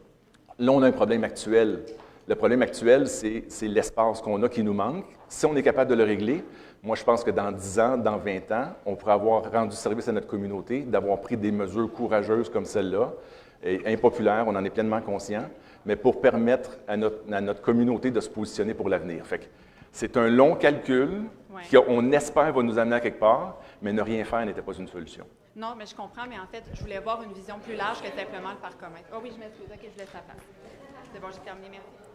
là, on a un problème actuel. Le problème actuel, c'est l'espace qu'on a qui nous manque. Si on est capable de le régler, moi, je pense que dans 10 ans, dans 20 ans, on pourra avoir rendu service à notre communauté, d'avoir pris des mesures courageuses comme celle-là, et impopulaires, on en est pleinement conscient, mais pour permettre à notre communauté de se positionner pour l'avenir. Fait que c'est un long calcul qu'on espère va nous amener à quelque part, mais ne rien faire n'était pas une solution. Non, mais je comprends, mais en fait, je voulais voir une vision plus large que simplement le parc commun. Oh oui, je m'excuse. OK, je laisse la place. C'est bon, j'ai terminé. Merci.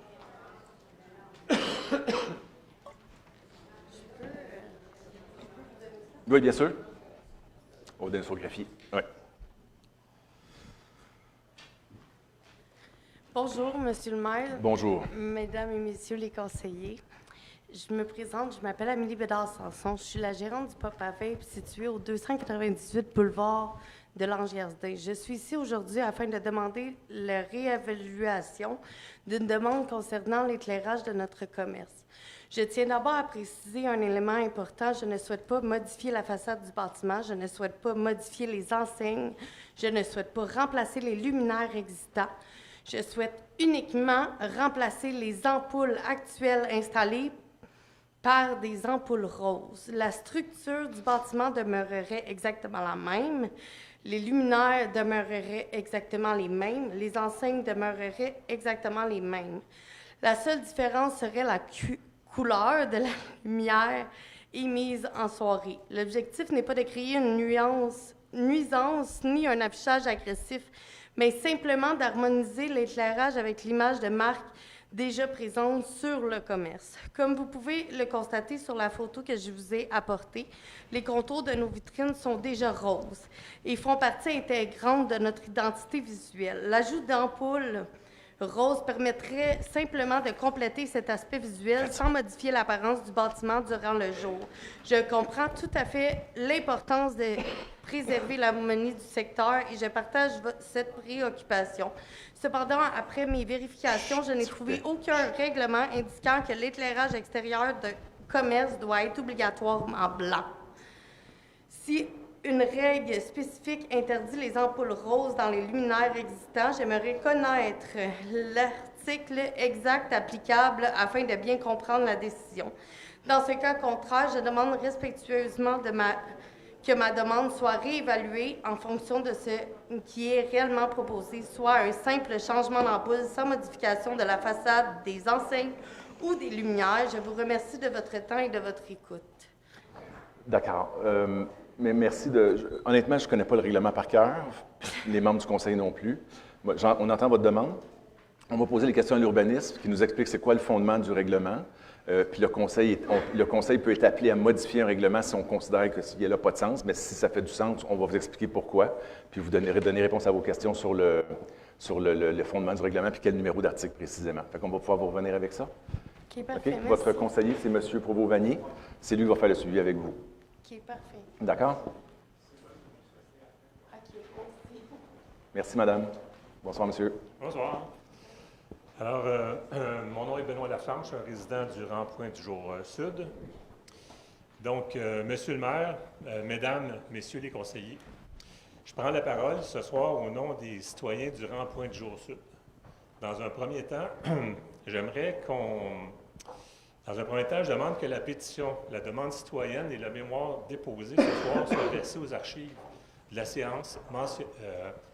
Oui, bien sûr. On va donner sur graphie. Oui. Bonjour, Monsieur le maire. Bonjour. Mesdames et Messieurs les conseillers. Je me présente, je m'appelle Amélie Bédard-Sanson. Je suis la gérante du Pop à Vape situé au 298 boulevard de l'Ange-Gaspé. Je suis ici aujourd'hui afin de demander la réévaluation d'une demande concernant l'éclairage de notre commerce. Je tiens d'abord à préciser un élément important. Je ne souhaite pas modifier la façade du bâtiment. Je ne souhaite pas modifier les enseignes. Je ne souhaite pas remplacer les luminaires existants. Je souhaite uniquement remplacer les ampoules actuelles installées par des ampoules roses. La structure du bâtiment demeurerait exactement la même. Les luminaires demeureraient exactement les mêmes. Les enseignes demeureraient exactement les mêmes. La seule différence serait la couleur de la lumière émise en soirée. L'objectif n'est pas de créer une nuisance ni un affichage agressif, mais simplement d'harmoniser l'éclairage avec l'image de marque déjà présente sur le commerce. Comme vous pouvez le constater sur la photo que je vous ai apportée, les contours de nos vitrines sont déjà roses et font partie intégrante de notre identité visuelle. L'ajout d'ampoules roses permettrait simplement de compléter cet aspect visuel sans modifier l'apparence du bâtiment durant le jour. Je comprends tout à fait l'importance de préserver l'harmonie du secteur et je partage cette préoccupation. Cependant, après mes vérifications, je n'ai trouvé aucun règlement indiquant que l'éclairage extérieur de commerce doit être obligatoirement blanc. Si une règle spécifique interdit les ampoules roses dans les luminaires existants, j'aimerais connaître l'article exact applicable afin de bien comprendre la décision. Dans ce cas contraire, je demande respectueusement que ma demande soit réévaluée en fonction de ce qui est réellement proposé, soit un simple changement d'ampoule sans modification de la façade des enseignes ou des lumières. Je vous remercie de votre temps et de votre écoute. D'accord. Mais merci honnêtement, je ne connais pas le règlement par cœur, les membres du conseil non plus. On entend votre demande. On va poser les questions à l'urbanisme qui nous explique c'est quoi le fondement du règlement. Puis le conseil peut être appelé à modifier un règlement si on considère qu'il n'a pas de sens, mais si ça fait du sens, on va vous expliquer pourquoi, puis vous donner réponse à vos questions sur le fondement du règlement, puis quel numéro d'article précisément. Fait qu'on va pouvoir vous revenir avec ça. OK, parfait. Okay? Votre conseiller, c'est M. Provost-Vanier. C'est lui qui va faire le suivi avec vous. OK, parfait. D'accord? OK, merci, madame. Bonsoir, monsieur. Bonsoir. Alors, mon nom est Benoît Laflamme, je suis un résident du Rond-Point du Jour Sud. Donc, Monsieur le maire, Mesdames, Messieurs les conseillers, je prends la parole ce soir au nom des citoyens du Rond-Point du Jour Sud. Dans un premier temps, j'aimerais je demande que la pétition, la demande citoyenne et la mémoire déposée ce soir soient versées aux archives de la séance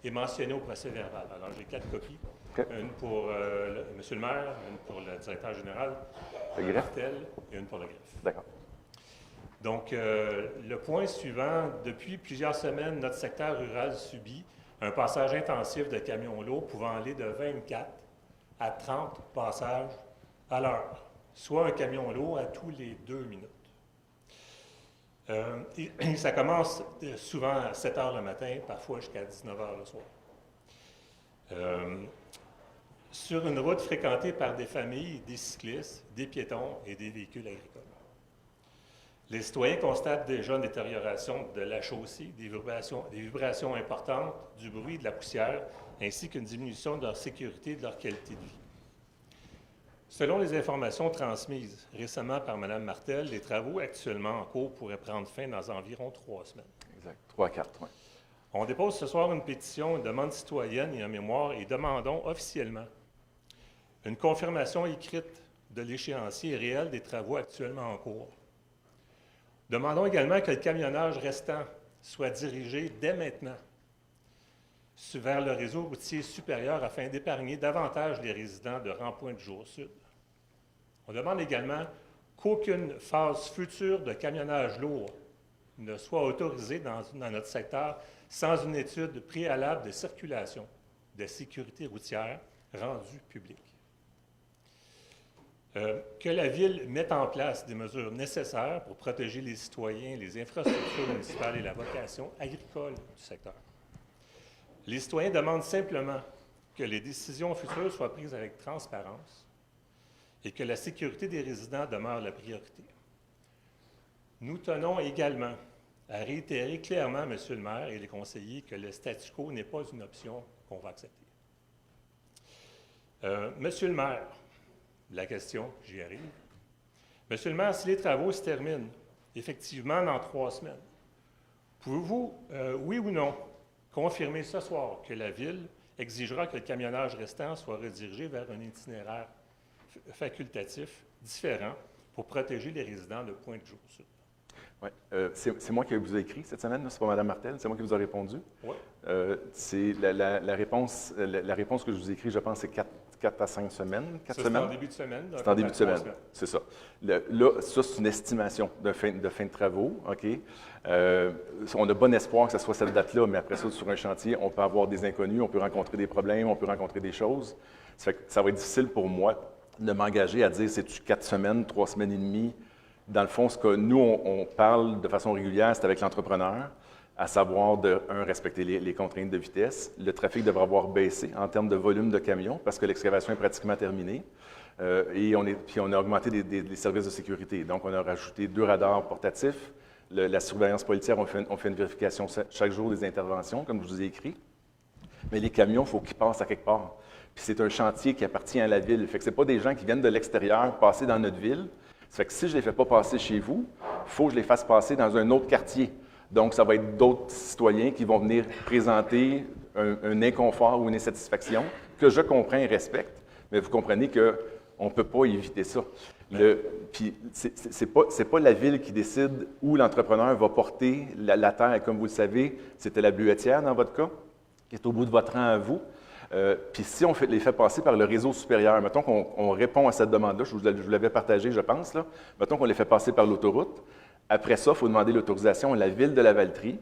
et mentionnées au procès-verbal. Alors, j'ai 4 copies. Okay. Une pour Monsieur le maire, une pour le directeur général, Martel, et une pour le greffe. D'accord. Donc, le point suivant, depuis plusieurs semaines, notre secteur rural subit un passage intensif de camions lourds pouvant aller de 24 à 30 passages à l'heure. soit un camion lourd à tous les 2 minutes. Et ça commence souvent à 7 heures le matin, parfois jusqu'à 19 heures le soir. Sur une route fréquentée par des familles, des cyclistes, des piétons et des véhicules agricoles. Les citoyens constatent déjà une détérioration de la chaussée, des vibrations importantes, du bruit, de la poussière, ainsi qu'une diminution de leur sécurité et de leur qualité de vie. Selon les informations transmises récemment par Mme Martel, les travaux actuellement en cours pourraient prendre fin dans environ 3 semaines. Exact. 3 à 4, oui. On dépose ce soir une pétition, une demande citoyenne et en mémoire et demandons officiellement une confirmation écrite de l'échéancier réel des travaux actuellement en cours. Demandons également que le camionnage restant soit dirigé dès maintenant vers le réseau routier supérieur afin d'épargner davantage les résidents de Rang-Point-du-Jour-Sud. On demande également qu'aucune phase future de camionnage lourd ne soit autorisée dans notre secteur sans une étude préalable de circulation, de sécurité routière rendue publique. Que la Ville mette en place des mesures nécessaires pour protéger les citoyens, les infrastructures municipales et la vocation agricole du secteur. Les citoyens demandent simplement que les décisions futures soient prises avec transparence et que la sécurité des résidents demeure la priorité. Nous tenons également à réitérer clairement, Monsieur le maire et les conseillers, que le statu quo n'est pas une option qu'on va accepter. Monsieur le maire, la question, j'y arrive. Monsieur le maire, si les travaux se terminent effectivement dans 3 semaines, pouvez-vous, oui ou non, confirmer ce soir que la Ville exigera que le camionnage restant soit redirigé vers un itinéraire facultatif différent pour protéger les résidents de Pointe-du-Jour-Sud? Oui. C'est moi qui vous ai écrit cette semaine, c'est pas Mme Martel, c'est moi qui vous ai répondu. Oui. C'est la réponse que je vous ai écrite, je pense, c'est 4 à 5 semaines. 4 semaines. C'est en début de semaine. C'est en début de semaine, c'est ça. Là, ça, c'est une estimation de fin de travaux, OK? On a bon espoir que ce soit cette date-là, mais après ça, sur un chantier, on peut avoir des inconnus, on peut rencontrer des problèmes, on peut rencontrer des choses. Ça fait que ça va être difficile pour moi de m'engager à dire c'est-tu 4 semaines, 3 semaines et demie. Dans le fond, ce que nous, on parle de façon régulière, c'est avec l'entrepreneur, à savoir de, respecter les contraintes de vitesse. Le trafic devrait avoir baissé en termes de volume de camions parce que l'excavation est pratiquement terminée. Et on a augmenté les services de sécurité. Donc, on a rajouté 2 radars portatifs. La surveillance policière, on fait une vérification chaque jour des interventions, comme je vous ai écrit. Mais les camions, il faut qu'ils passent à quelque part. Puis c'est un chantier qui appartient à la ville. Fait que ce n'est pas des gens qui viennent de l'extérieur passer dans notre ville. Ça fait que si je ne les fais pas passer chez vous, il faut que je les fasse passer dans un autre quartier. Donc, ça va être d'autres citoyens qui vont venir présenter un inconfort ou une insatisfaction que je comprends et respecte, mais vous comprenez qu'on ne peut pas éviter ça. Puis, ce n'est pas la ville qui décide où l'entrepreneur va porter la terre. Comme vous le savez, c'était la Bleuetière dans votre cas, qui est au bout de votre rang à vous. Puis si on les fait passer par le réseau supérieur, mettons qu'on répond à cette demande-là, je vous l'avais partagé, je pense, là, mettons qu'on les fait passer par l'autoroute, après ça, il faut demander l'autorisation à la Ville de Lavaltrie.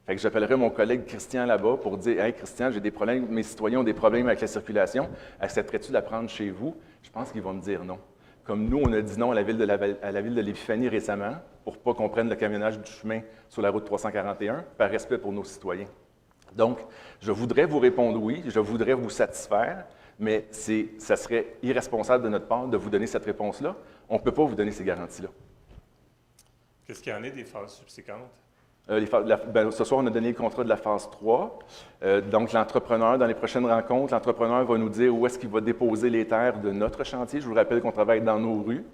Fait que j'appellerai mon collègue Christian là-bas pour dire « Hey Christian, j'ai des problèmes, mes citoyens ont des problèmes avec la circulation, accepterais-tu de la prendre chez vous? » Je pense qu'ils vont me dire non. Comme nous, on a dit non à la Ville de l'Épiphanie récemment pour ne pas qu'on prenne le camionnage du chemin sur la route 341, par respect pour nos citoyens. Donc, je voudrais vous répondre oui, je voudrais vous satisfaire, mais ça serait irresponsable de notre part de vous donner cette réponse-là. On ne peut pas vous donner ces garanties-là. Qu'est-ce qu'il y en a des phases subséquentes? Ce soir, on a donné le contrat de la phase 3. Donc, l'entrepreneur, dans les prochaines rencontres, l'entrepreneur va nous dire où est-ce qu'il va déposer les terres de notre chantier. Je vous rappelle qu'on travaille dans nos rues.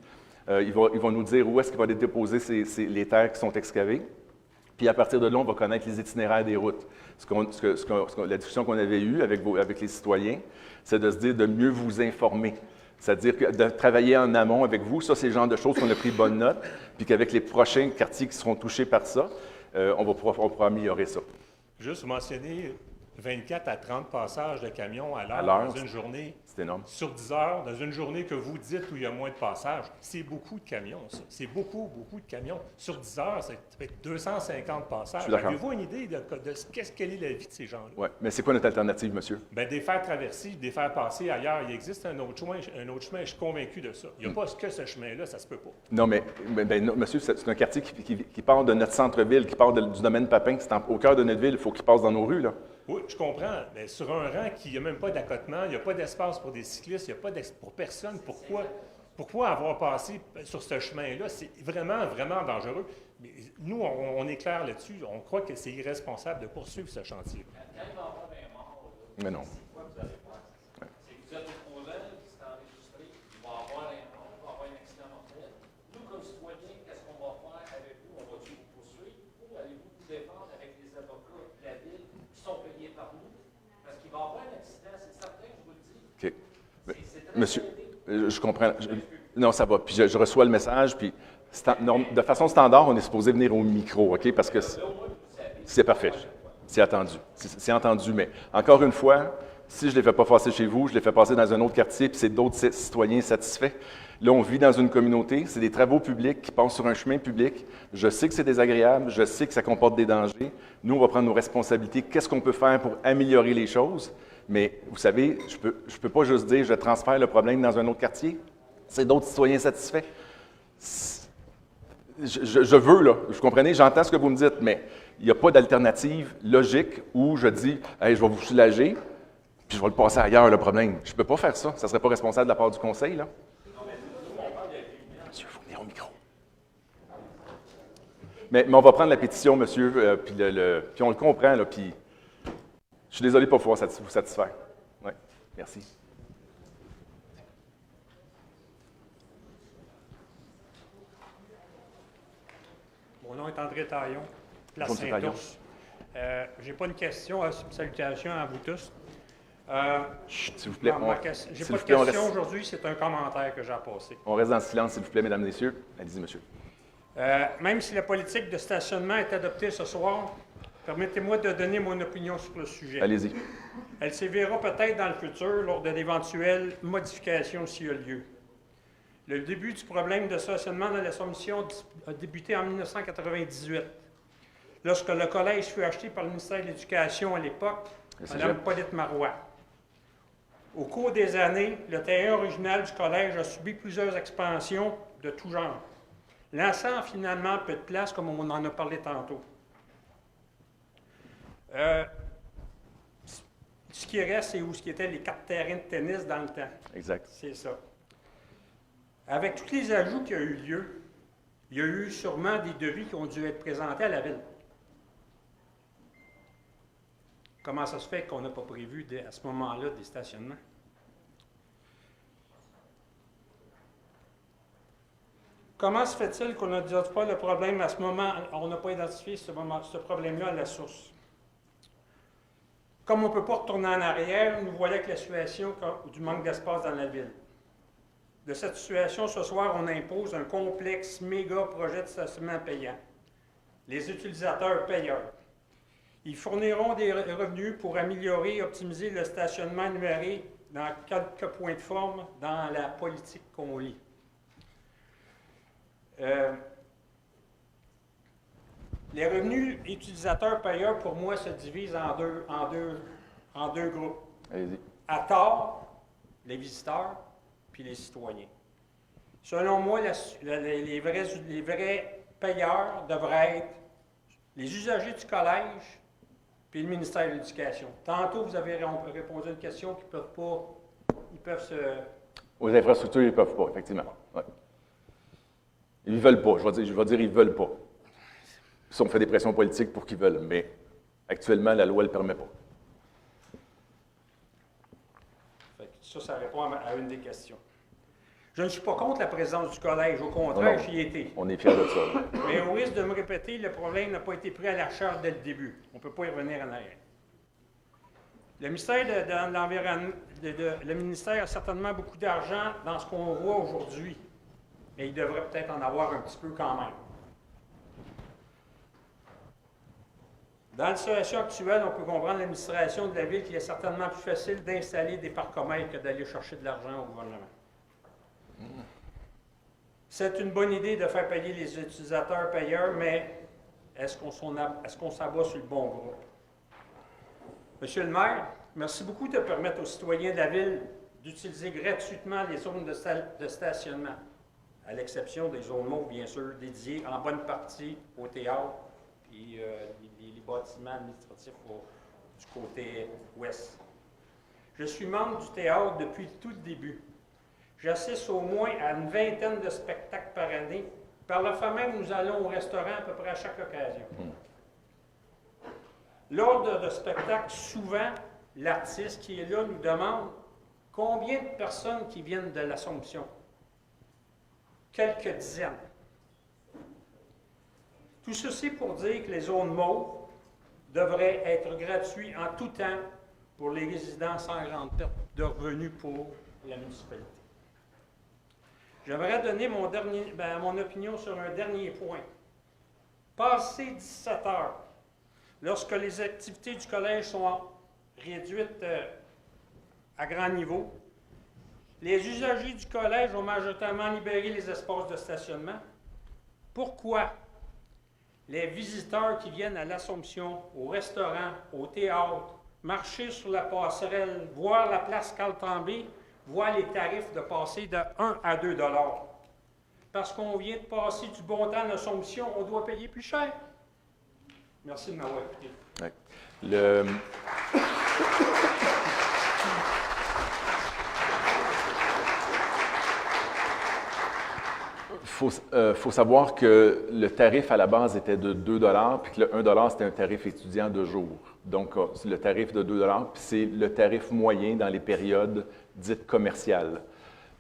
Il va nous dire où est-ce qu'il va déposer les terres qui sont excavées. Puis à partir de là, on va connaître les itinéraires des routes. La discussion qu'on avait eue avec les citoyens, c'est de se dire de mieux vous informer. C'est-à-dire que de travailler en amont avec vous, ça, c'est le genre de choses qu'on a pris bonne note, puis qu'avec les prochains quartiers qui seront touchés par ça, on pourra améliorer ça. Juste mentionner 24 à 30 passages de camions à l'heure l'heure, dans une journée. C'est énorme. Sur 10 heures, dans une journée que vous dites où il y a moins de passages, c'est beaucoup de camions, ça. C'est beaucoup, beaucoup de camions. Sur 10 heures, ça fait 250 passages. Je suis d'accord. Avez-vous une idée de quelle est la vie de ces gens-là? Oui, mais c'est quoi notre alternative, monsieur? Bien, des faire traverser, des faire passer ailleurs. Il existe un autre chemin, je suis convaincu de ça. Il n'y a pas que ce chemin-là, ça se peut pas. Non, mais non, monsieur, c'est un quartier qui part de notre centre-ville, qui part du domaine Papin, c'est au cœur de notre ville, il faut qu'il passe dans nos rues, là. Oui, je comprends, mais sur un rang qui n'a même pas d'accotement, il n'y a pas d'espace pour des cyclistes, il n'y a pas d'espace pour personne. Pourquoi avoir passé sur ce chemin-là? C'est vraiment, vraiment dangereux. Mais nous, on est clair là-dessus. On croit que c'est irresponsable de poursuivre ce chantier. Mais non. C'est que vous êtes opposant, c'est enregistré, il va y avoir un mort, il va y avoir un accident mortel. Nous, comme citoyens, qu'est-ce qu'on va faire avec vous? On va-tu vous poursuivre ou allez-vous vous défendre avec les avocats de la ville qui sont payés par nous? Parce qu'il va y avoir un accident, c'est certain, je vous le dis. OK. Mais, C'est très monsieur, aidé. je comprends. Non, ça va. Puis je reçois le message, puis de façon standard, on est supposé venir au micro, OK? Parce que c'est parfait. C'est attendu. C'est entendu, mais encore une fois, si je ne les fais pas passer chez vous, je les fais passer dans un autre quartier, puis c'est d'autres citoyens satisfaits. Là, on vit dans une communauté, c'est des travaux publics qui passent sur un chemin public. Je sais que c'est désagréable, je sais que ça comporte des dangers. Nous, on va prendre nos responsabilités. Qu'est-ce qu'on peut faire pour améliorer les choses? Mais vous savez, je peux pas juste dire je transfère le problème dans un autre quartier. C'est d'autres citoyens satisfaits. Je veux, là, vous comprenez, j'entends ce que vous me dites, mais il n'y a pas d'alternative logique où je dis hey, je vais vous soulager, puis je vais le passer ailleurs, le problème. Je ne peux pas faire ça. Ça ne serait pas responsable de la part du conseil, là. Monsieur, il faut venir au micro. Mais on va prendre la pétition, monsieur, puis on le comprend, là, puis je suis désolé de ne pas pouvoir vous satisfaire. Oui, merci. Mon nom est André Taillon, place Bonjour, M. Taillon. Saint-Ours. Je n'ai pas une question, salutations à vous tous. Chut, s'il vous plaît. J'ai pas de question aujourd'hui, c'est un commentaire que j'ai à passer. On reste dans le silence, s'il vous plaît, mesdames et messieurs. Allez-y, monsieur. Même si la politique de stationnement est adoptée ce soir, permettez-moi de donner mon opinion sur le sujet. Allez-y. Elle s'éverra peut-être dans le futur lors de d'éventuelles modifications s'il y a lieu. Le début du problème de stationnement dans la soumission a débuté en 1998, lorsque le collège fut acheté par le ministère de l'Éducation à l'époque, Mme Paulette Marois. Au cours des années, le terrain original du collège a subi plusieurs expansions de tout genre, laissant finalement peu de place, comme on en a parlé tantôt. Ce qui reste, c'est où ce qui étaient les 4 terrains de tennis dans le temps. Exact. C'est ça. Avec tous les ajouts qui ont eu lieu, il y a eu sûrement des devis qui ont dû être présentés à la ville. Comment ça se fait qu'on n'a pas prévu à ce moment-là des stationnements? Comment se fait-il qu'on n'identifie pas le problème à ce moment, on n'a pas identifié ce problème-là à la source? Comme on ne peut pas retourner en arrière, nous voyons que la situation du manque d'espace dans la ville. De cette situation, ce soir, on impose un complexe méga projet de stationnement payant. Les utilisateurs payeurs. Ils fourniront des revenus pour améliorer et optimiser le stationnement numérique dans quelques points de forme dans la politique qu'on lit. Les revenus utilisateurs-payeurs, pour moi, se divisent en deux groupes. Allez-y. À tort, les visiteurs, puis les citoyens. Selon moi, les vrais payeurs devraient être les usagers du collège, puis le ministère de l'Éducation. Tantôt, vous avez répondu à une question qu'ils peuvent pas, ils peuvent se... Aux infrastructures, ils ne peuvent pas, effectivement. Ouais. Ils ne veulent pas, je vais dire ils ne veulent pas. Si on fait des pressions politiques pour qu'ils veulent, mais actuellement, la loi ne le permet pas. Fait que ça répond à une des questions. Je ne suis pas contre la présence du collège, au contraire, j'y ai été. On est fiers de ça. Mais au risque de me répéter, le problème n'a pas été pris à la charge dès le début. On ne peut pas y revenir en arrière. Le ministère de l'Environnement, le ministère a certainement beaucoup d'argent dans ce qu'on voit aujourd'hui. Mais il devrait peut-être en avoir un petit peu quand même. Dans la situation actuelle, on peut comprendre l'administration de la ville qu'il est certainement plus facile d'installer des parcomètres que d'aller chercher de l'argent au gouvernement. C'est une bonne idée de faire payer les utilisateurs payeurs, mais est-ce qu'on s'abat sur le bon groupe? Monsieur le maire, merci beaucoup de permettre aux citoyens de la ville d'utiliser gratuitement les zones de stationnement, à l'exception des zones mauves, bien sûr, dédiées en bonne partie au théâtre et les bâtiments administratifs du côté ouest. Je suis membre du théâtre depuis tout le début. J'assiste au moins à une vingtaine de spectacles par année. Par le fait même, nous allons au restaurant à peu près à chaque occasion. Lors de spectacles, souvent, l'artiste qui est là nous demande combien de personnes qui viennent de l'Assomption. Quelques dizaines. Tout ceci pour dire que les zones mauves devraient être gratuites en tout temps pour les résidents sans grande perte de revenus pour la municipalité. J'aimerais donner mon opinion sur un dernier point. Passé 17 heures, lorsque les activités du collège sont réduites à grand niveau, les usagers du collège ont majoritairement libéré les espaces de stationnement. Pourquoi les visiteurs qui viennent à l'Assomption, au restaurant, au théâtre, marcher sur la passerelle, voir la place Carl-Tremblay, voient les tarifs de passer de 1 à 2 $? Parce qu'on vient de passer du bon temps à l'Assomption, on doit payer plus cher. Merci de m'avoir écouté. Ouais. Faut savoir que le tarif à la base était de 2 $, puis que le 1 $, c'était un tarif étudiant de jour. Donc, c'est le tarif de 2 $, puis c'est le tarif moyen dans les périodes dites commerciales.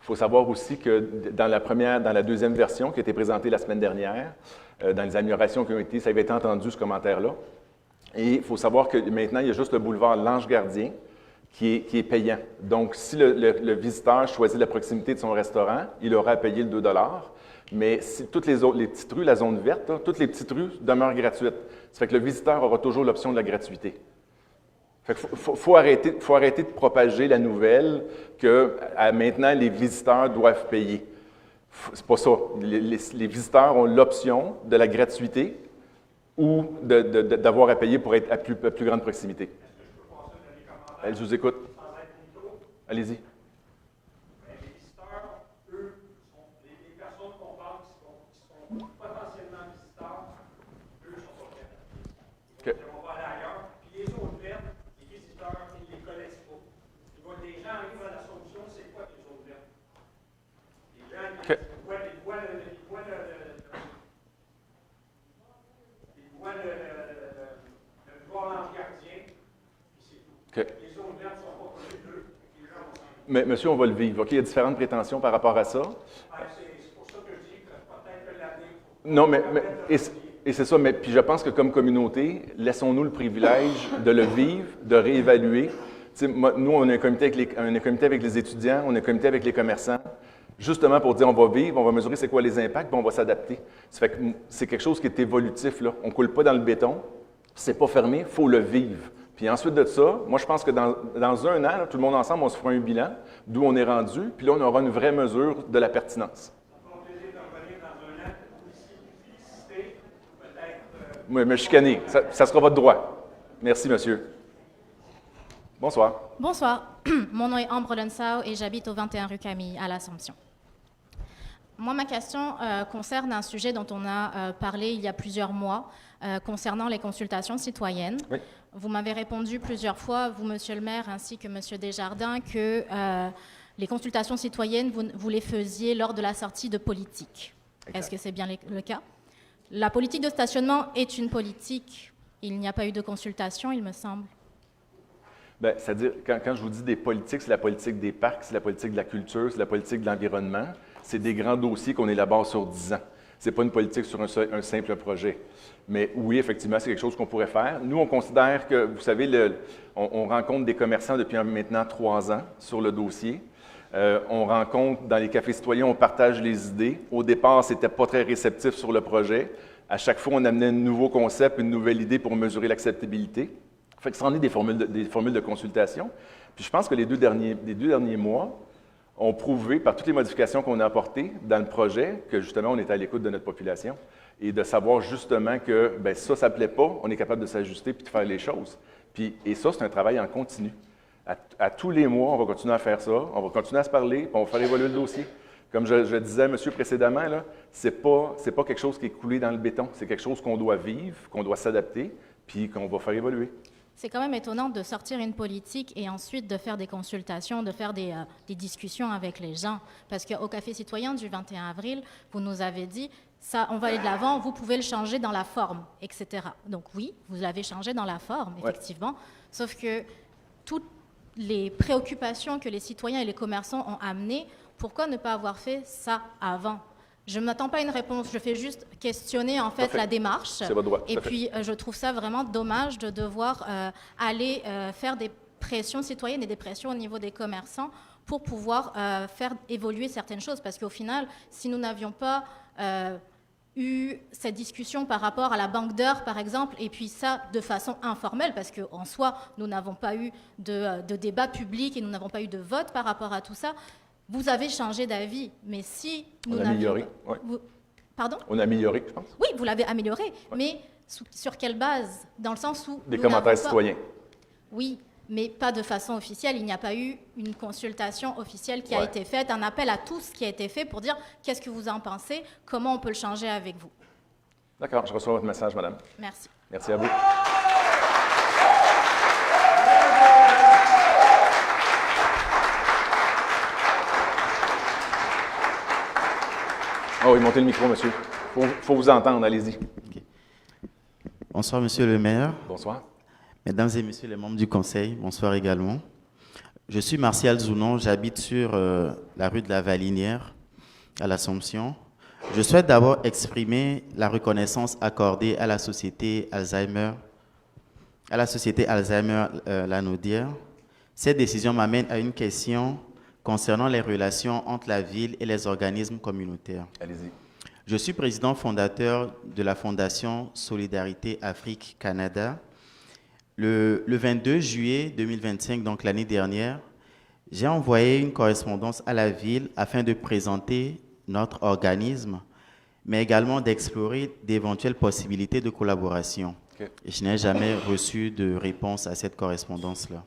Il faut savoir aussi que dans la deuxième version qui a été présentée la semaine dernière, dans les améliorations qui ont été, ça avait été entendu ce commentaire-là. Et il faut savoir que maintenant, il y a juste le boulevard L'Ange-Gardien qui est payant. Donc, si le visiteur choisit la proximité de son restaurant, il aura à payer le 2 $. Mais si toutes les petites rues, la zone verte, là, toutes les petites rues demeurent gratuites. Ça fait que le visiteur aura toujours l'option de la gratuité. Fait qu'il faut arrêter de propager la nouvelle que maintenant les visiteurs doivent payer. C'est pas ça. Les visiteurs ont l'option de la gratuité ou d'avoir à payer pour être à plus grande proximité. Je vous écoute. Allez-y. Les visiteurs, eux, les personnes qu'on parle qui sont potentiellement visiteurs, eux sont pas prêts. OK. On va aller ailleurs. Puis les autres vertes, les visiteurs, ils ne les connaissent pas. Les gens arrivent à l'Assomption, c'est quoi les autres vertes? Les gens, OK. ils voient le boulevard L'Ange-Gardien, puis c'est tout. OK. Les autres vertes ne sont pas connus d'eux. Les gens vont s'en Mais monsieur, on va le vivre. OK, il y a différentes prétentions par rapport à ça. C'est pour ça que je dis que peut-être que l'avenir. Non, et c'est ça, mais puis je pense que comme communauté, laissons-nous le privilège de le vivre, de réévaluer. Nous, on a un comité avec les étudiants, on a un comité avec les commerçants, justement pour dire on va vivre, on va mesurer c'est quoi les impacts, puis on va s'adapter. Ça fait que c'est quelque chose qui est évolutif, là. On ne coule pas dans le béton, c'est pas fermé, il faut le vivre. Puis ensuite de ça, moi je pense que dans un an, là, tout le monde ensemble, on se fera un bilan d'où on est rendu, puis là on aura une vraie mesure de la pertinence. Oui, me chicaner, ça sera votre droit. Merci, monsieur. Bonsoir. Bonsoir. Mon nom est Ambre Lensau et j'habite au 21 rue Camille, à l'Assomption. Moi, ma question concerne un sujet dont on a parlé il y a plusieurs mois, concernant les consultations citoyennes. Oui. Vous m'avez répondu plusieurs fois, vous, monsieur le maire, ainsi que monsieur Desjardins, que les consultations citoyennes, vous les faisiez lors de la sortie de politique. Exact. Est-ce que c'est bien le cas? La politique de stationnement est une politique. Il n'y a pas eu de consultation, il me semble. Bien, c'est-à-dire, quand je vous dis des politiques, c'est la politique des parcs, c'est la politique de la culture, c'est la politique de l'environnement. C'est des grands dossiers qu'on élabore sur 10 ans. Ce n'est pas une politique sur un simple projet. Mais oui, effectivement, c'est quelque chose qu'on pourrait faire. Nous, on considère que, vous savez, on rencontre des commerçants depuis maintenant 3 ans sur le dossier. On rencontre dans les cafés citoyens, on partage les idées. Au départ, ce n'était pas très réceptif sur le projet. À chaque fois, on amenait un nouveau concept, une nouvelle idée pour mesurer l'acceptabilité. Fait que ça en est des formules de consultation. Puis je pense que les deux derniers mois ont prouvé, par toutes les modifications qu'on a apportées dans le projet, que justement, on était à l'écoute de notre population et de savoir justement que bien, ça ne plaît pas, on est capable de s'ajuster puis de faire les choses. Et ça, c'est un travail en continu. À tous les mois, on va continuer à faire ça, on va continuer à se parler, puis on va faire évoluer le dossier. Comme je disais à monsieur précédemment, ce n'est pas quelque chose qui est coulé dans le béton, c'est quelque chose qu'on doit vivre, qu'on doit s'adapter, puis qu'on va faire évoluer. C'est quand même étonnant de sortir une politique et ensuite de faire des consultations, de faire des discussions avec les gens. Parce qu'au Café citoyen du 21 avril, vous nous avez dit, ça, on va aller de l'avant, vous pouvez le changer dans la forme, etc. Donc oui, vous l'avez changé dans la forme, effectivement. Ouais. Sauf que toutes les préoccupations que les citoyens et les commerçants ont amenées, pourquoi ne pas avoir fait ça avant ? Je ne m'attends pas à une réponse, je fais juste questionner en fait la démarche. C'est votre droit. Et puis, je trouve ça vraiment dommage de devoir aller faire des pressions citoyennes et des pressions au niveau des commerçants pour pouvoir faire évoluer certaines choses. Parce qu'au final, si nous n'avions pas eu cette discussion par rapport à la banque d'heures, par exemple, et puis ça de façon informelle, parce qu'en soi, nous n'avons pas eu de débat public et nous n'avons pas eu de vote par rapport à tout ça, vous avez changé d'avis, mais si nous n'avions... On a amélioré, oui. Pardon? On a amélioré, je pense. Oui, vous l'avez amélioré, mais sur quelle base? Dans le sens où... Des commentaires citoyens. Oui, mais pas de façon officielle. Il n'y a pas eu une consultation officielle qui a été faite, un appel à tous qui a été fait pour dire qu'est-ce que vous en pensez, comment on peut le changer avec vous. D'accord, je reçois votre message, madame. Merci. Merci à vous. Oh oui, montez le micro, monsieur. Il faut vous entendre, allez-y. Okay. Bonsoir, monsieur le maire. Bonsoir. Mesdames et messieurs les membres du conseil, bonsoir également. Je suis Martial Zounon, j'habite sur la rue de la Valinière, à l'Assomption. Je souhaite d'abord exprimer la reconnaissance accordée à la société Alzheimer, Lanaudière. Cette décision m'amène à une question concernant les relations entre la ville et les organismes communautaires. Allez-y. Je suis président fondateur de la Fondation Solidarité Afrique-Canada. Le 22 juillet 2025, donc l'année dernière, j'ai envoyé une correspondance à la ville afin de présenter notre organisme, mais également d'explorer d'éventuelles possibilités de collaboration. Okay. Et je n'ai jamais reçu de réponse à cette correspondance-là.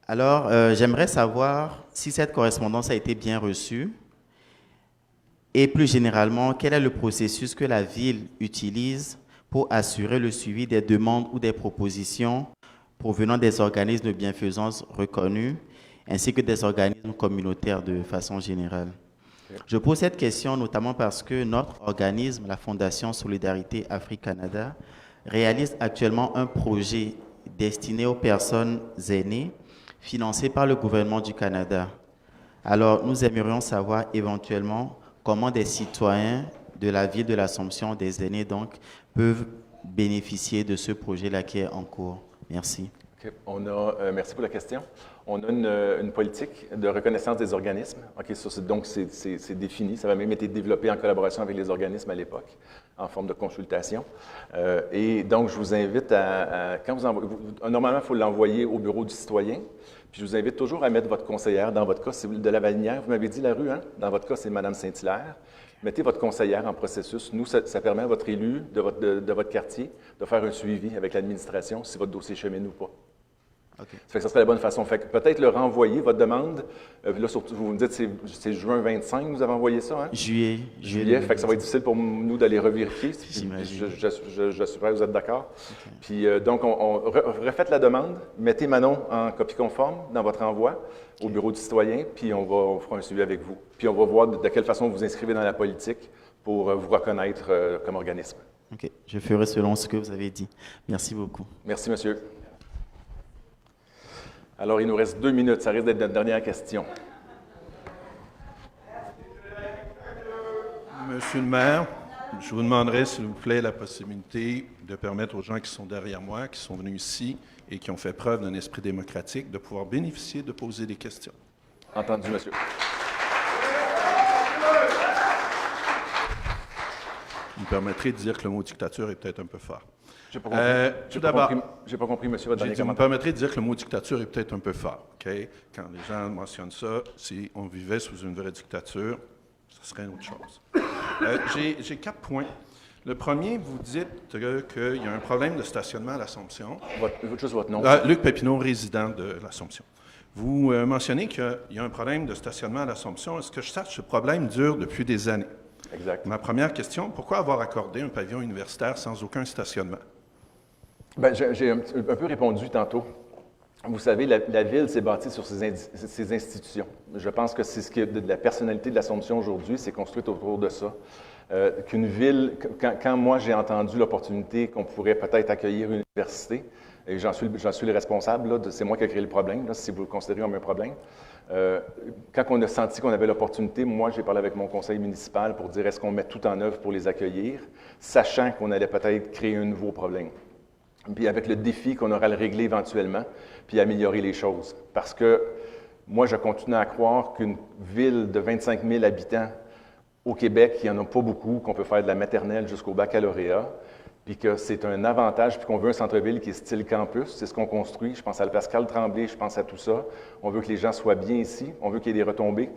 Alors, j'aimerais savoir si cette correspondance a été bien reçue et plus généralement, quel est le processus que la ville utilise pour assurer le suivi des demandes ou des propositions provenant des organismes de bienfaisance reconnus ainsi que des organismes communautaires de façon générale. Je pose cette question notamment parce que notre organisme, la Fondation Solidarité Afrique-Canada, réalise actuellement un projet destiné aux personnes aînées financé par le gouvernement du Canada. Alors, nous aimerions savoir éventuellement comment des citoyens de la ville de l'Assomption, des aînés donc, peuvent bénéficier de ce projet-là qui est en cours. Merci. Okay. Merci pour la question. On a une politique de reconnaissance des organismes. Okay, donc, c'est défini. Ça va même été développé en collaboration avec les organismes à l'époque, en forme de consultation. Et donc, je vous invite quand vous envoyez, normalement, il faut l'envoyer au bureau du citoyen. Puis je vous invite toujours à mettre votre conseillère. Dans votre cas, c'est de la Valinière. Vous m'avez dit la rue, hein? Dans votre cas, c'est Mme Saint-Hilaire. Mettez votre conseillère en processus. Nous, ça permet à votre élu de votre quartier de faire un suivi avec l'administration si votre dossier chemine ou pas. Okay. Ça fait que ça serait la bonne façon. Fait que peut-être le renvoyer, votre demande. Là, surtout, vous me dites c'est juin 25 que vous avez envoyé ça, hein? Juillet. Fait que ça va être difficile pour nous d'aller revérifier. J'imagine. Je suis prêt, vous êtes d'accord? Okay. Puis donc, refaites la demande. Mettez Manon en copie conforme dans votre envoi au bureau du citoyen, puis on fera un suivi avec vous. Puis on va voir de quelle façon vous inscrivez dans la politique pour vous reconnaître comme organisme. OK. Je ferai selon ce que vous avez dit. Merci beaucoup. Merci, monsieur. Alors, il nous reste 2 minutes. Ça risque d'être notre dernière question. Monsieur le maire, je vous demanderai, s'il vous plaît, la possibilité de permettre aux gens qui sont derrière moi, qui sont venus ici et qui ont fait preuve d'un esprit démocratique, de pouvoir bénéficier de poser des questions. Entendu, monsieur. Vous me permettrez de dire que le mot dictature est peut-être un peu fort. J'ai pas compris. Tout d'abord, J'ai pas compris, monsieur, votre j'ai dernier dit, vous me commentaire. permettrez de dire que le mot dictature est peut-être un peu fort. OK? Quand les gens mentionnent ça, si on vivait sous une vraie dictature, ce serait une autre chose. J'ai 4 points. Le premier, vous dites qu'il y a un problème de stationnement à l'Assomption. Juste votre nom. Luc Pépineau, résident de l'Assomption. Vous mentionnez qu'il y a un problème de stationnement à l'Assomption. Est-ce que je sache, ce problème dure depuis des années? Exact. Ma première question, pourquoi avoir accordé un pavillon universitaire sans aucun stationnement? Ben, j'ai un peu répondu tantôt. Vous savez, la ville s'est bâtie sur ses institutions. Je pense que c'est ce qui est de la personnalité de l'Assomption aujourd'hui, c'est construite autour de ça. Qu'une ville, quand moi j'ai entendu l'opportunité qu'on pourrait peut-être accueillir une université, et j'en suis le responsable, là, c'est moi qui ai créé le problème, là, si vous le considérez comme un problème. Quand on a senti qu'on avait l'opportunité, moi j'ai parlé avec mon conseil municipal pour dire est-ce qu'on met tout en œuvre pour les accueillir, sachant qu'on allait peut-être créer un nouveau problème. Puis avec le défi qu'on aura à le régler éventuellement, puis améliorer les choses. Parce que moi, je continue à croire qu'une ville de 25 000 habitants au Québec, il n'y en a pas beaucoup, qu'on peut faire de la maternelle jusqu'au baccalauréat, puis que c'est un avantage, puis qu'on veut un centre-ville qui est style campus. C'est ce qu'on construit. Je pense à le Pascal Tremblay, je pense à tout ça. On veut que les gens soient bien ici. On veut qu'il y ait des retombées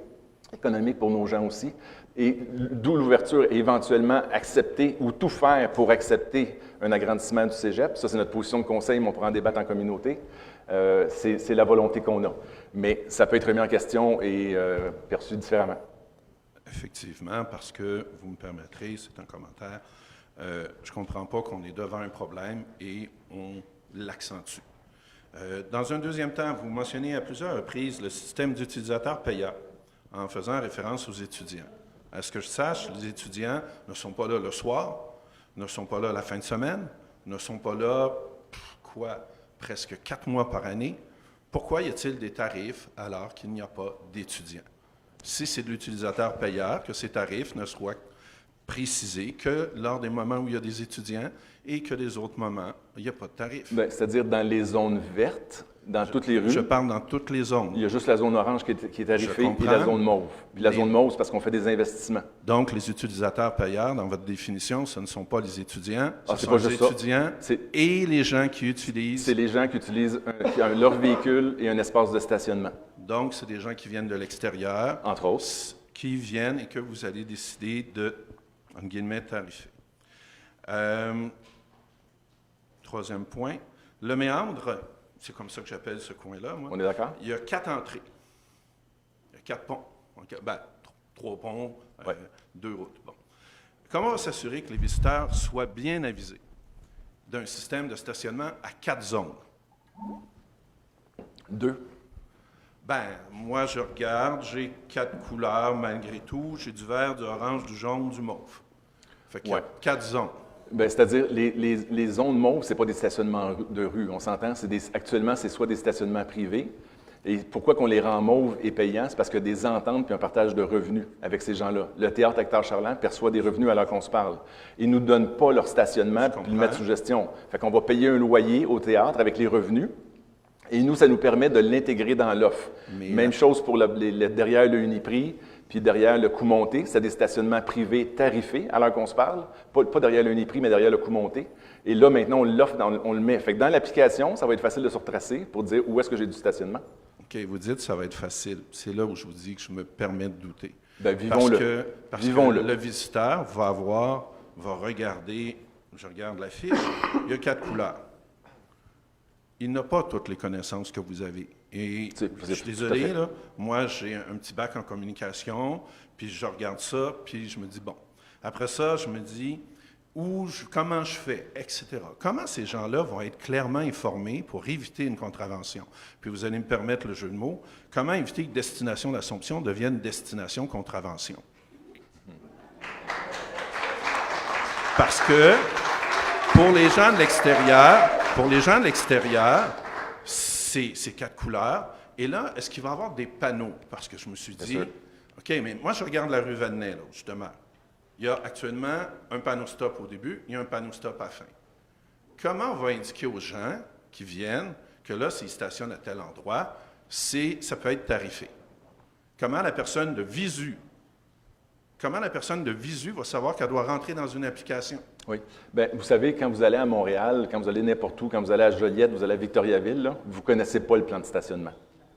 économiques pour nos gens aussi. Et d'où l'ouverture, et éventuellement accepter ou tout faire pour accepter un agrandissement du cégep. Ça, c'est notre position de conseil, mais on pourra en débattre en communauté. C'est la volonté qu'on a. Mais ça peut être remis en question et perçu différemment. Effectivement, parce que, vous me permettrez, c'est un commentaire, je ne comprends pas qu'on est devant un problème et on l'accentue. Dans un deuxième temps, vous mentionnez à plusieurs reprises le système d'utilisateurs payants en faisant référence aux étudiants. À ce que je sache, les étudiants ne sont pas là le soir, ne sont pas là la fin de semaine, ne sont pas là, presque 4 mois par année. Pourquoi y a-t-il des tarifs alors qu'il n'y a pas d'étudiants? Si c'est de l'utilisateur payeur, que ces tarifs ne soient précisés que lors des moments où il y a des étudiants et que les autres moments, il n'y a pas de tarif. Bien, c'est-à-dire dans les zones vertes, dans toutes les rues. Je parle dans toutes les zones. Il y a juste la zone orange qui est tarifée et comprends. la zone mauve. Puis la zone mauve, c'est parce qu'on fait des investissements. Donc, les utilisateurs payeurs, dans votre définition, ce ne sont pas les étudiants, ce c'est sont pas les juste ça. étudiants et les gens qui utilisent. C'est les gens qui utilisent leur véhicule et un espace de stationnement. Donc, c'est des gens qui viennent de l'extérieur. Entre autres. Qui viennent et que vous allez décider de, en guillemets, tarifer. Troisième point, le méandre, c'est comme ça que j'appelle ce coin-là, moi. On est d'accord? Il y a 4 entrées. Il y a 4 ponts. Ben, 3 ponts, 2 routes. Bon. Comment on va s'assurer que les visiteurs soient bien avisés d'un système de stationnement à 4 zones? 2. Ben, moi, je regarde, j'ai 4 couleurs malgré tout. J'ai du vert, du orange, du jaune, du mauve. Fait qu'il y a 4 zones. Bien, c'est-à-dire, les zones mauves, ce n'est pas des stationnements de rue, on s'entend. Actuellement, c'est soit des stationnements privés. Et pourquoi qu'on les rend mauves et payants? C'est parce qu'il y a des ententes puis un partage de revenus avec ces gens-là. Le théâtre Hector-Charland perçoit des revenus alors qu'on se parle. Ils ne nous donnent pas leur stationnement puis le mettre sous gestion. Fait qu'on va payer un loyer au théâtre avec les revenus. Et nous, ça nous permet de l'intégrer dans l'offre. Même chose pour derrière le Uniprix, puis derrière le coût monté. C'est des stationnements privés tarifés, alors qu'on se parle. Pas derrière le Uniprix, mais derrière le coût monté. Et là, maintenant, on l'offre, on le met. Fait que dans l'application, ça va être facile de se retracer pour dire où est-ce que j'ai du stationnement. OK, vous dites que ça va être facile. C'est là où je vous dis que je me permets de douter. Bien, vivons-le. Parce que le visiteur va regarder, je regarde la fiche, il y a 4 couleurs. Il n'a pas toutes les connaissances que vous avez. Et je suis désolé, là, moi, j'ai un petit bac en communication, puis je regarde ça, puis je me dis, bon. Après ça, je me dis, comment je fais, etc. Comment ces gens-là vont être clairement informés pour éviter une contravention? Puis vous allez me permettre le jeu de mots. Comment éviter que Destination d'Assomption devienne Destination Contravention? Parce que pour les gens de l'extérieur, c'est 4 couleurs. Et là, est-ce qu'il va y avoir des panneaux? Parce que je me suis dit, OK, mais moi, je regarde la rue Vadnais, là, justement. Il y a actuellement un panneau stop au début, il y a un panneau stop à la fin. Comment on va indiquer aux gens qui viennent que là, s'ils stationnent à tel endroit, ça peut être tarifé? comment la personne de visu va savoir qu'elle doit rentrer dans une application? Oui. Bien, vous savez, quand vous allez à Montréal, quand vous allez n'importe où, quand vous allez à Joliette, vous allez à Victoriaville, là, vous ne connaissez pas le plan de stationnement.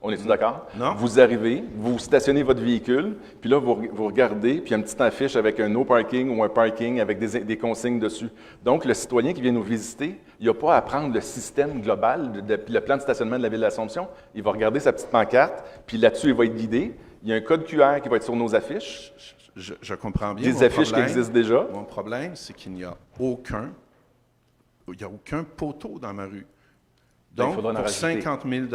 On est-tu d'accord? Non. Vous arrivez, vous stationnez votre véhicule, puis là, vous regardez, puis il y a une petite affiche avec un no parking ou un parking avec des consignes dessus. Donc, le citoyen qui vient nous visiter, il n'a pas à prendre le système global, le plan de stationnement de la Ville d'Assomption. Il va regarder sa petite pancarte, puis là-dessus, il va être guidé. Il y a un code QR qui va être sur nos affiches. Je comprends bien. Des affiches qui existent déjà. Mon problème, c'est qu'il n'y a aucun poteau dans ma rue. Ben, Donc, il faudra en pour rajouter. 50 000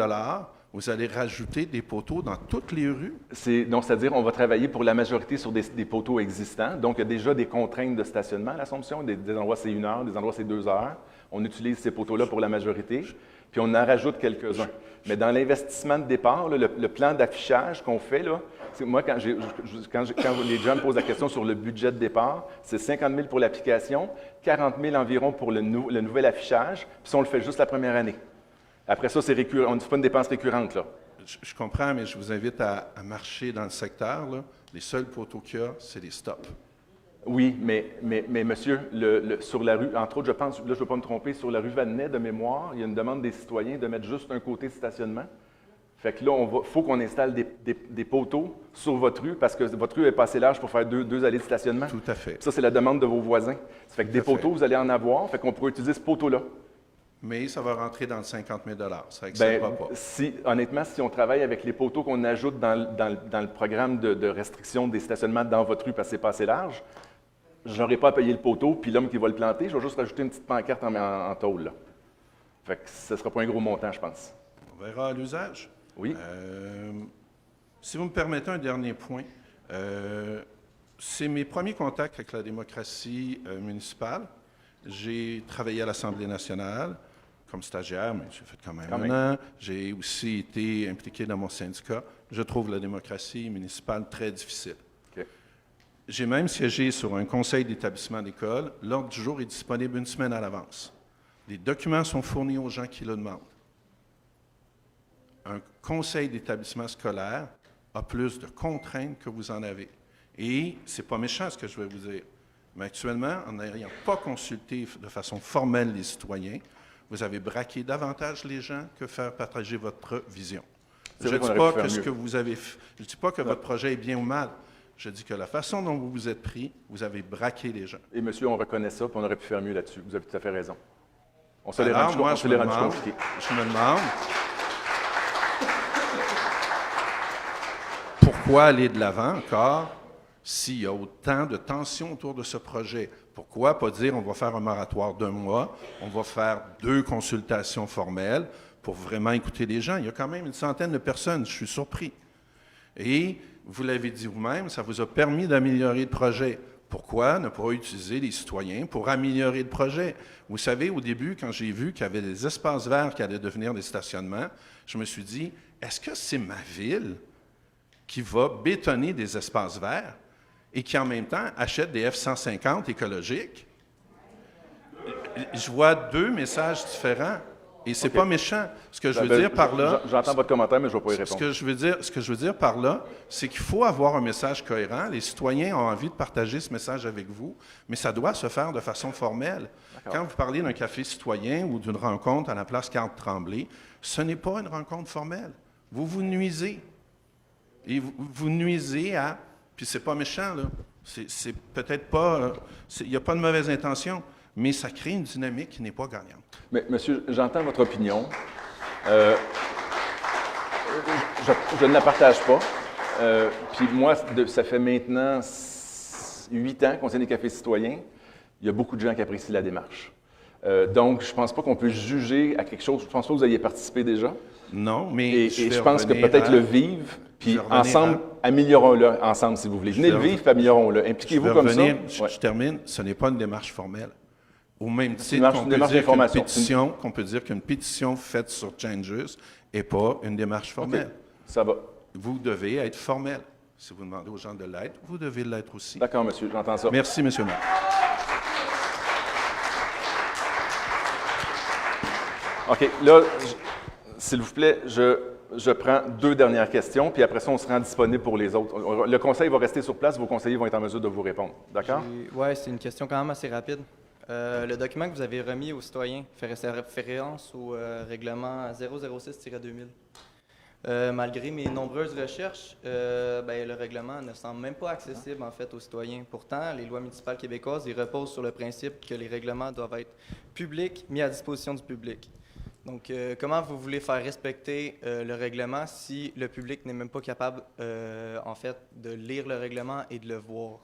vous allez rajouter des poteaux dans toutes les rues? Donc, c'est-à-dire, on va travailler pour la majorité sur des poteaux existants. Donc, il y a déjà des contraintes de stationnement à l'Assomption. Des endroits, c'est 1 heure, des endroits, c'est 2 heures. On utilise ces poteaux-là pour la majorité, puis on en rajoute quelques-uns. Mais dans l'investissement de départ, là, le plan d'affichage qu'on fait, là, moi, quand les gens me posent la question sur le budget de départ, c'est 50 000 pour l'application, 40 000 environ pour le nouvel affichage, puis ça, on le fait juste la première année. Après ça, c'est récurrent. On ne fait pas une dépense récurrente, là. Je comprends, mais je vous invite à marcher dans le secteur, là. Les seuls poteaux qu'il y a, c'est des stops. Oui, mais monsieur, sur la rue, entre autres, je pense, là, je ne veux pas me tromper, sur la rue Vadnais, de mémoire, il y a une demande des citoyens de mettre juste un côté de stationnement. Fait que là, il faut qu'on installe des poteaux sur votre rue parce que votre rue est pas assez large pour faire deux allées de stationnement. Tout à fait. Puis ça, c'est la demande de vos voisins. Ça fait que des poteaux, vous allez en avoir, fait qu'on pourrait utiliser ce poteau-là. Mais ça va rentrer dans le 50 000 ça n'excédera pas. Honnêtement, si on travaille avec les poteaux qu'on ajoute dans le programme de restriction des stationnements dans votre rue parce que c'est pas assez large, je n'aurai pas à payer le poteau, puis l'homme qui va le planter, je vais juste rajouter une petite pancarte en tôle. Là. Fait que ce ne sera pas un gros montant, je pense. On verra à l'usage. Oui. Si vous me permettez un dernier point, c'est mes premiers contacts avec la démocratie municipale. J'ai travaillé à l'Assemblée nationale comme stagiaire, mais j'ai fait quand même un an. J'ai aussi été impliqué dans mon syndicat. Je trouve la démocratie municipale très difficile. Okay. J'ai même siégé sur un conseil d'établissement d'école. L'ordre du jour est disponible 1 semaine à l'avance. Les documents sont fournis aux gens qui le demandent. Un conseil d'établissement scolaire a plus de contraintes que vous en avez. Et ce n'est pas méchant ce que je vais vous dire. Mais actuellement, en n'ayant pas consulté de façon formelle les citoyens, vous avez braqué davantage les gens que faire partager votre vision. Je ne dis pas que ce que vous avez fait, je dis pas que votre projet est bien ou mal. Je dis que la façon dont vous vous êtes pris, vous avez braqué les gens. Et monsieur, on reconnaît ça, puis on aurait pu faire mieux là-dessus. Vous avez tout à fait raison. On se Alors, les rend compliqués. Je me demande pourquoi aller de l'avant encore s'il y a autant de tensions autour de ce projet. Pourquoi pas dire on va faire un moratoire d'1 mois, on va faire 2 consultations formelles pour vraiment écouter les gens. Il y a quand même une centaine de personnes, je suis surpris. Et vous l'avez dit vous-même, ça vous a permis d'améliorer le projet. Pourquoi ne pas utiliser les citoyens pour améliorer le projet? Vous savez, au début, quand j'ai vu qu'il y avait des espaces verts qui allaient devenir des stationnements, je me suis dit, est-ce que c'est ma ville qui va bétonner des espaces verts et qui, en même temps, achète des F-150 écologiques? Je vois 2 messages différents. Et c'est pas méchant. Ce que je veux dire par là... J'entends votre commentaire, mais je ne vais pas y répondre. Ce que je veux dire par là, c'est qu'il faut avoir un message cohérent. Les citoyens ont envie de partager ce message avec vous, mais ça doit se faire de façon formelle. Quand vous parlez d'un café citoyen ou d'une rencontre à la place Carl-Tremblay, ce n'est pas une rencontre formelle. Vous vous nuisez. Et vous nuisez à... Puis c'est pas méchant, là. C'est peut-être pas... Il n'y a pas de mauvaise intention, mais ça crée une dynamique qui n'est pas gagnante. Mais, monsieur, j'entends votre opinion. Je ne la partage pas. Puis moi, ça fait maintenant 8 ans qu'on est des cafés citoyens. Il y a beaucoup de gens qui apprécient la démarche. Donc, je ne pense pas qu'on peut juger à quelque chose. Je ne pense pas que vous ayez participé déjà. Non, mais et je pense que peut-être le vivre, puis ensemble, améliorons-le ensemble, si vous voulez. Venez le vivre, puis améliorons-le. Impliquez-vous comme ça. Je termine. Ce n'est pas une démarche formelle. Au même titre qu'on peut dire qu'une pétition faite sur Changes n'est pas une démarche formelle. Okay. Ça va. Vous devez être formel. Si vous demandez aux gens de l'être, vous devez l'être aussi. D'accord, monsieur, j'entends ça. Merci, monsieur le maire. OK, là, s'il vous plaît, je prends 2 dernières questions, puis après ça, on se rend disponible pour les autres. Le conseil va rester sur place, vos conseillers vont être en mesure de vous répondre. D'accord? Oui, c'est une question quand même assez rapide. Le document que vous avez remis aux citoyens fait référence au règlement 006-2000. Malgré mes nombreuses recherches, le règlement ne semble même pas accessible en fait aux citoyens. Pourtant, les lois municipales québécoises ils reposent sur le principe que les règlements doivent être publics, mis à disposition du public. Donc, comment vous voulez faire respecter le règlement si le public n'est même pas capable, en fait, de lire le règlement et de le voir?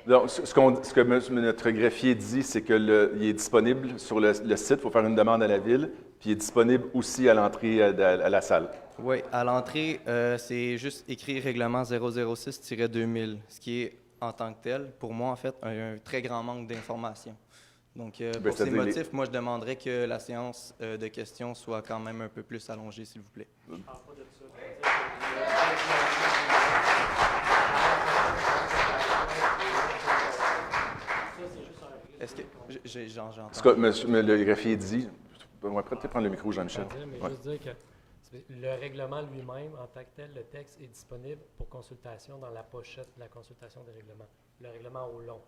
Donc, ce que notre greffier dit, c'est qu'il est disponible sur le site, il faut faire une demande à la ville, puis il est disponible aussi à l'entrée à la salle. Oui, à l'entrée, c'est juste écrit règlement 006-2000, ce qui est, en tant que tel, pour moi, en fait, un très grand manque d'informations. Donc, pour ces motifs, moi, je demanderais que la séance de questions soit quand même un peu plus allongée, s'il vous plaît. Est-ce que j'entends? Ce que le greffier dit, on va peut-être prendre le micro, Jean-Michel. Juste dire que le règlement lui-même, en tant que tel, le texte est disponible pour consultation dans la pochette de la consultation des règlements. Le règlement au long.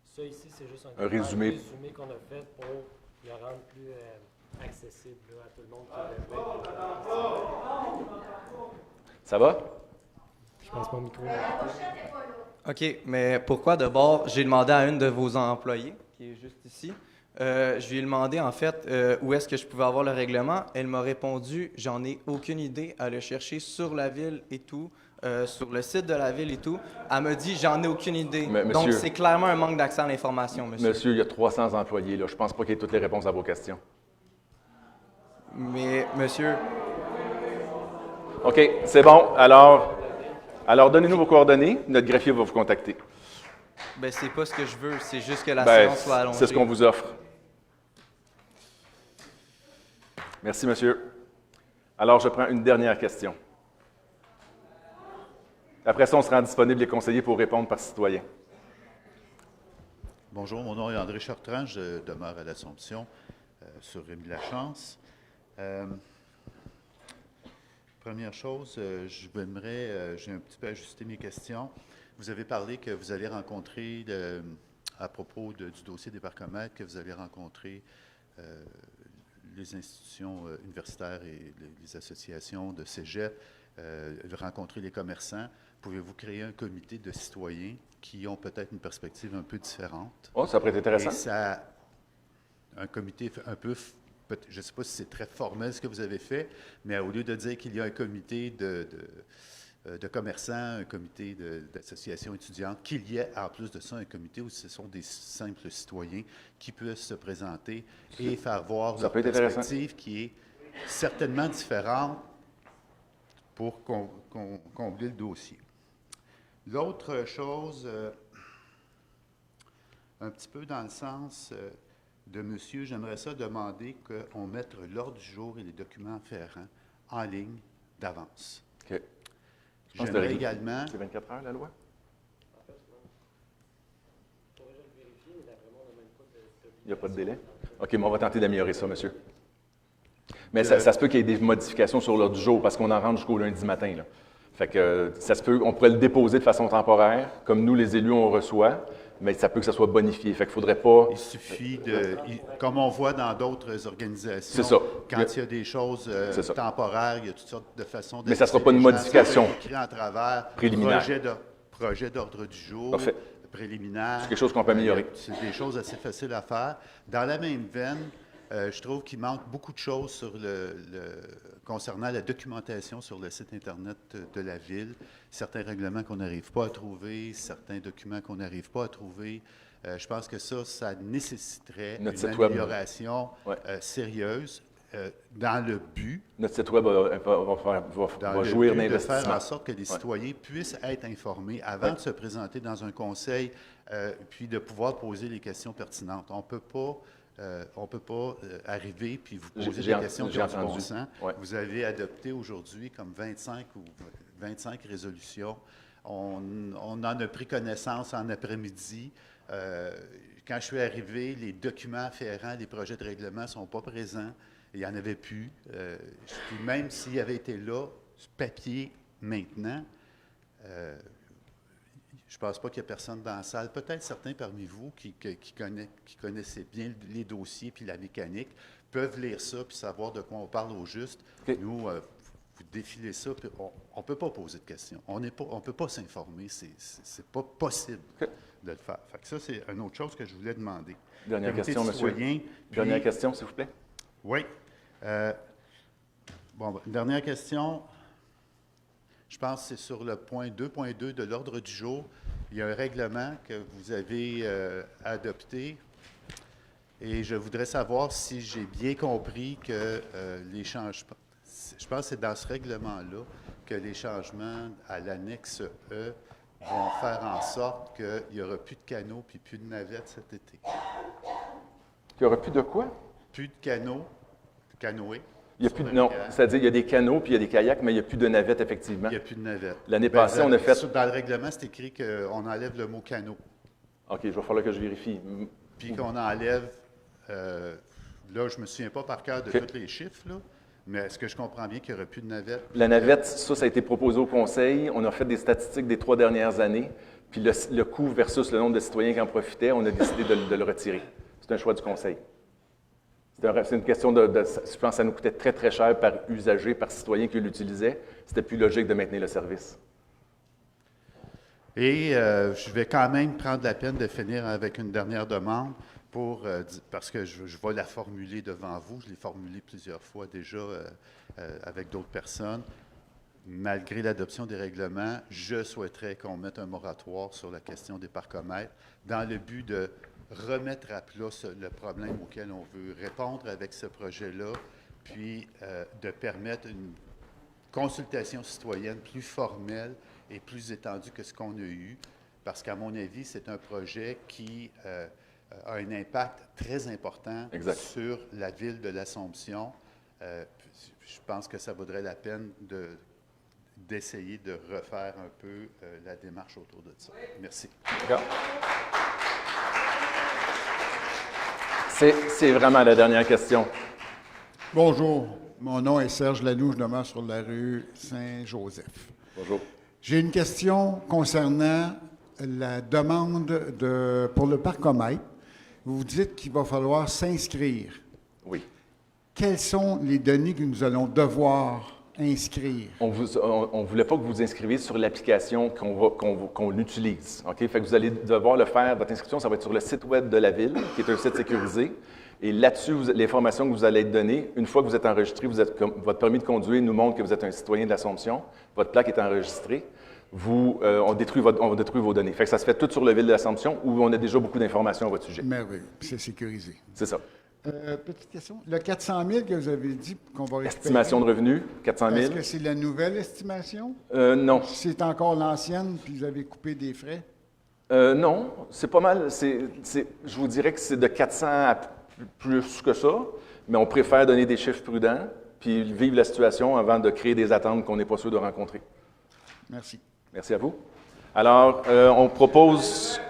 Ça ici, c'est juste un résumé qu'on a fait pour le rendre plus accessible à tout le monde. Ça va? Je pense que mon micro. OK, mais pourquoi d'abord, j'ai demandé à une de vos employés, qui est juste ici, je lui ai demandé en fait où est-ce que je pouvais avoir le règlement. Elle m'a répondu, j'en ai aucune idée, à le chercher sur la ville et tout, sur le site de la ville et tout. Elle me dit, j'en ai aucune idée. Donc c'est clairement un manque d'accès à l'information, monsieur. Monsieur, il y a 300 employés, là. Je pense pas qu'il y ait toutes les réponses à vos questions. Mais, monsieur... OK, c'est bon. Alors donnez-nous vos coordonnées. Notre greffier va vous contacter. Ben, c'est pas ce que je veux. C'est juste que la séance soit allongée. C'est ce qu'on vous offre. Merci, monsieur. Alors, je prends une dernière question. Après ça, on sera disponible les conseillers pour répondre par citoyen. Bonjour, mon nom est André Chartrand. Je demeure à l'Assomption, sur Rémy-Lachance. Première chose, j'ai un petit peu ajusté mes questions. Vous avez parlé que vous allez rencontrer, à propos du dossier des parcomètres, que vous allez rencontrer les institutions universitaires et les associations de cégep, rencontrer les commerçants. Pouvez-vous créer un comité de citoyens qui ont peut-être une perspective un peu différente? Oh, ça pourrait être intéressant. Et ça, un comité un peu... Je ne sais pas si c'est très formel ce que vous avez fait, mais au lieu de dire qu'il y a un comité de commerçants, un comité d'associations étudiantes, qu'il y ait en plus de ça un comité où ce sont des simples citoyens qui peuvent se présenter et faire voir leur perspective qui est certainement différente pour combler le dossier. L'autre chose, un petit peu dans le sens... de monsieur, j'aimerais ça demander qu'on mette l'ordre du jour et les documents afférents en ligne d'avance. OK. J'aimerais également... C'est 24 heures, la loi? Il n'y a pas de délai? OK, mais on va tenter d'améliorer ça, monsieur. Mais ça se peut qu'il y ait des modifications sur l'ordre du jour, parce qu'on en rentre jusqu'au lundi matin, là. Fait que ça se peut, on pourrait le déposer de façon temporaire, comme nous, les élus, on reçoit, mais ça peut que ça soit bonifié. Fait qu'il faudrait pas... Il suffit de... comme on voit dans d'autres organisations, ça. Quand il y a des choses temporaires, il y a toutes sortes de façons... Mais ça ne sera pas une modification écrit en travers, préliminaire. Projet d'ordre du jour, Parfait. Préliminaire. C'est quelque chose qu'on peut améliorer. C'est des choses assez faciles à faire. Dans la même veine, je trouve qu'il manque beaucoup de choses sur concernant la documentation sur le site Internet de la Ville. Certains règlements qu'on n'arrive pas à trouver, certains documents qu'on n'arrive pas à trouver. Je pense que ça nécessiterait une amélioration sérieuse dans le but... Notre site Web va jouir d'investissement. De faire en sorte que les citoyens puissent être informés avant de se présenter dans un conseil, puis de pouvoir poser les questions pertinentes. On ne peut pas arriver puis vous poser des questions qui ont du bon sens. Ouais. Vous avez adopté aujourd'hui comme 25 résolutions On en a pris connaissance en après-midi. Quand je suis arrivé, les documents afférents, les projets de règlement ne sont pas présents. Il n'y en avait plus. Puis même s'il avait été là, ce papier maintenant, je ne pense pas qu'il y a personne dans la salle. Peut-être certains parmi vous qui connaissaient bien les dossiers puis la mécanique peuvent lire ça puis savoir de quoi on parle au juste. Okay. Nous, vous défilez ça, puis on ne peut pas poser de questions. On ne peut pas s'informer. C'est pas possible de le faire. Fait que ça, c'est une autre chose que je voulais demander. Dernière question, monsieur. Dernière question, s'il vous plaît. Oui. Dernière question. Je pense que c'est sur le point 2.2 de l'ordre du jour. Il y a un règlement que vous avez adopté et je voudrais savoir si j'ai bien compris que les changements, je pense que c'est dans ce règlement-là que les changements à l'annexe E vont faire en sorte qu'il n'y aura plus de canaux puis plus de navettes cet été. Il n'y aura plus de quoi? Plus de canaux, canoës. Il y a plus de, non, c'est-à-dire il y a des canots puis il y a des kayaks, mais il n'y a plus de navettes, effectivement. Il n'y a plus de navettes. L'année passée, on a fait... Dans le règlement, c'est écrit qu'on enlève le mot canot. OK, il va falloir que je vérifie. Puis qu'on enlève... là, je ne me souviens pas par cœur de tous les chiffres, là, mais est-ce que je comprends bien qu'il n'y aurait plus de navettes? La navette, ça a été proposé au Conseil. On a fait des statistiques des 3 dernières années. Puis le coût versus le nombre de citoyens qui en profitaient, on a décidé de le retirer. C'est un choix du Conseil. C'est une question je pense que ça nous coûtait très, très cher par usager, par citoyen qui l'utilisait. C'était plus logique de maintenir le service. Et je vais quand même prendre la peine de finir avec une dernière demande parce que je vais la formuler devant vous. Je l'ai formulée plusieurs fois déjà avec d'autres personnes. Malgré l'adoption des règlements, je souhaiterais qu'on mette un moratoire sur la question des parcomètres dans le but de remettre à plat le problème auquel on veut répondre avec ce projet-là, puis de permettre une consultation citoyenne plus formelle et plus étendue que ce qu'on a eu, parce qu'à mon avis, c'est un projet qui a un impact très important sur la ville de l'Assomption. Je pense que ça vaudrait la peine d'essayer de refaire un peu la démarche autour de ça. Merci. C'est vraiment la dernière question. Bonjour, mon nom est Serge Lanoux, je demeure sur la rue Saint-Joseph. Bonjour. J'ai une question concernant la demande pour le parcomètre. Vous dites qu'il va falloir s'inscrire. Oui. Quelles sont les données que nous allons devoir inscrire? On ne voulait pas que vous vous inscriviez sur l'application qu'on utilise. Okay? Fait que vous allez devoir le faire, votre inscription, ça va être sur le site web de la Ville, qui est un site sécurisé. Et là-dessus, l'information que vous allez être donnée, une fois que vous êtes enregistré, votre permis de conduire nous montre que vous êtes un citoyen de l'Assomption, votre plaque est enregistrée, on détruit vos données. Fait que ça se fait tout sur le Ville de l'Assomption, où on a déjà beaucoup d'informations à votre sujet. Merveilleux, c'est sécurisé. C'est ça. Petite question. Le 400 000 que vous avez dit qu'on va récupérer... Estimation de revenus, 400 000. Est-ce que c'est la nouvelle estimation? Non. C'est encore l'ancienne, puis vous avez coupé des frais? Non, c'est pas mal. Je vous dirais que c'est de 400 à plus que ça, mais on préfère donner des chiffres prudents, puis vivre la situation avant de créer des attentes qu'on n'est pas sûr de rencontrer. Merci. Merci à vous. Alors, on propose...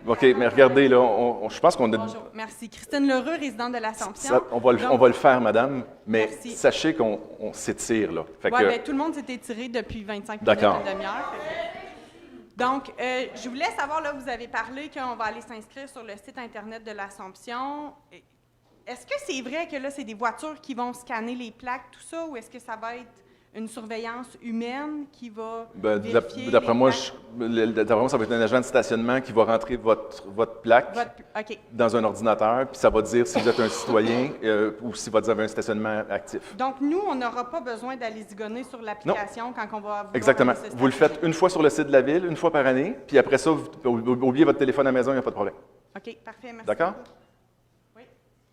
OK, mais regardez, là, je pense qu'on a... Bonjour, merci. Christine Lheureux, résidente de l'Assomption. On va le faire, madame, mais merci. Sachez qu'on s'étire, là. Oui, bien, tout le monde s'est étiré depuis 25 minutes, une demi-heure. Donc, je voulais savoir, là, vous avez parlé qu'on va aller s'inscrire sur le site Internet de l'Assomption. Est-ce que c'est vrai que là, c'est des voitures qui vont scanner les plaques, tout ça, ou est-ce que ça va être une surveillance humaine qui va vérifier d'après moi, ça va être un agent de stationnement qui va rentrer votre plaque dans un ordinateur, puis ça va dire si vous êtes un citoyen ou si vous avez un stationnement actif. Donc, nous, on n'aura pas besoin d'aller zigonner sur l'application quand on va... Exactement. Vous le faites une fois sur le site de la Ville, une fois par année, puis après ça, vous oubliez votre téléphone à la maison, il n'y a pas de problème. OK, parfait, merci. D'accord? Oui.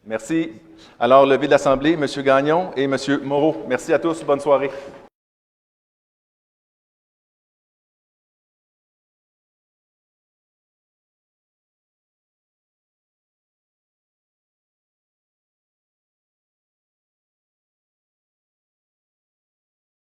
Merci. Alors, levé de l'Assemblée, M. Gagnon et M. Moreau. Merci à tous. Bonne soirée.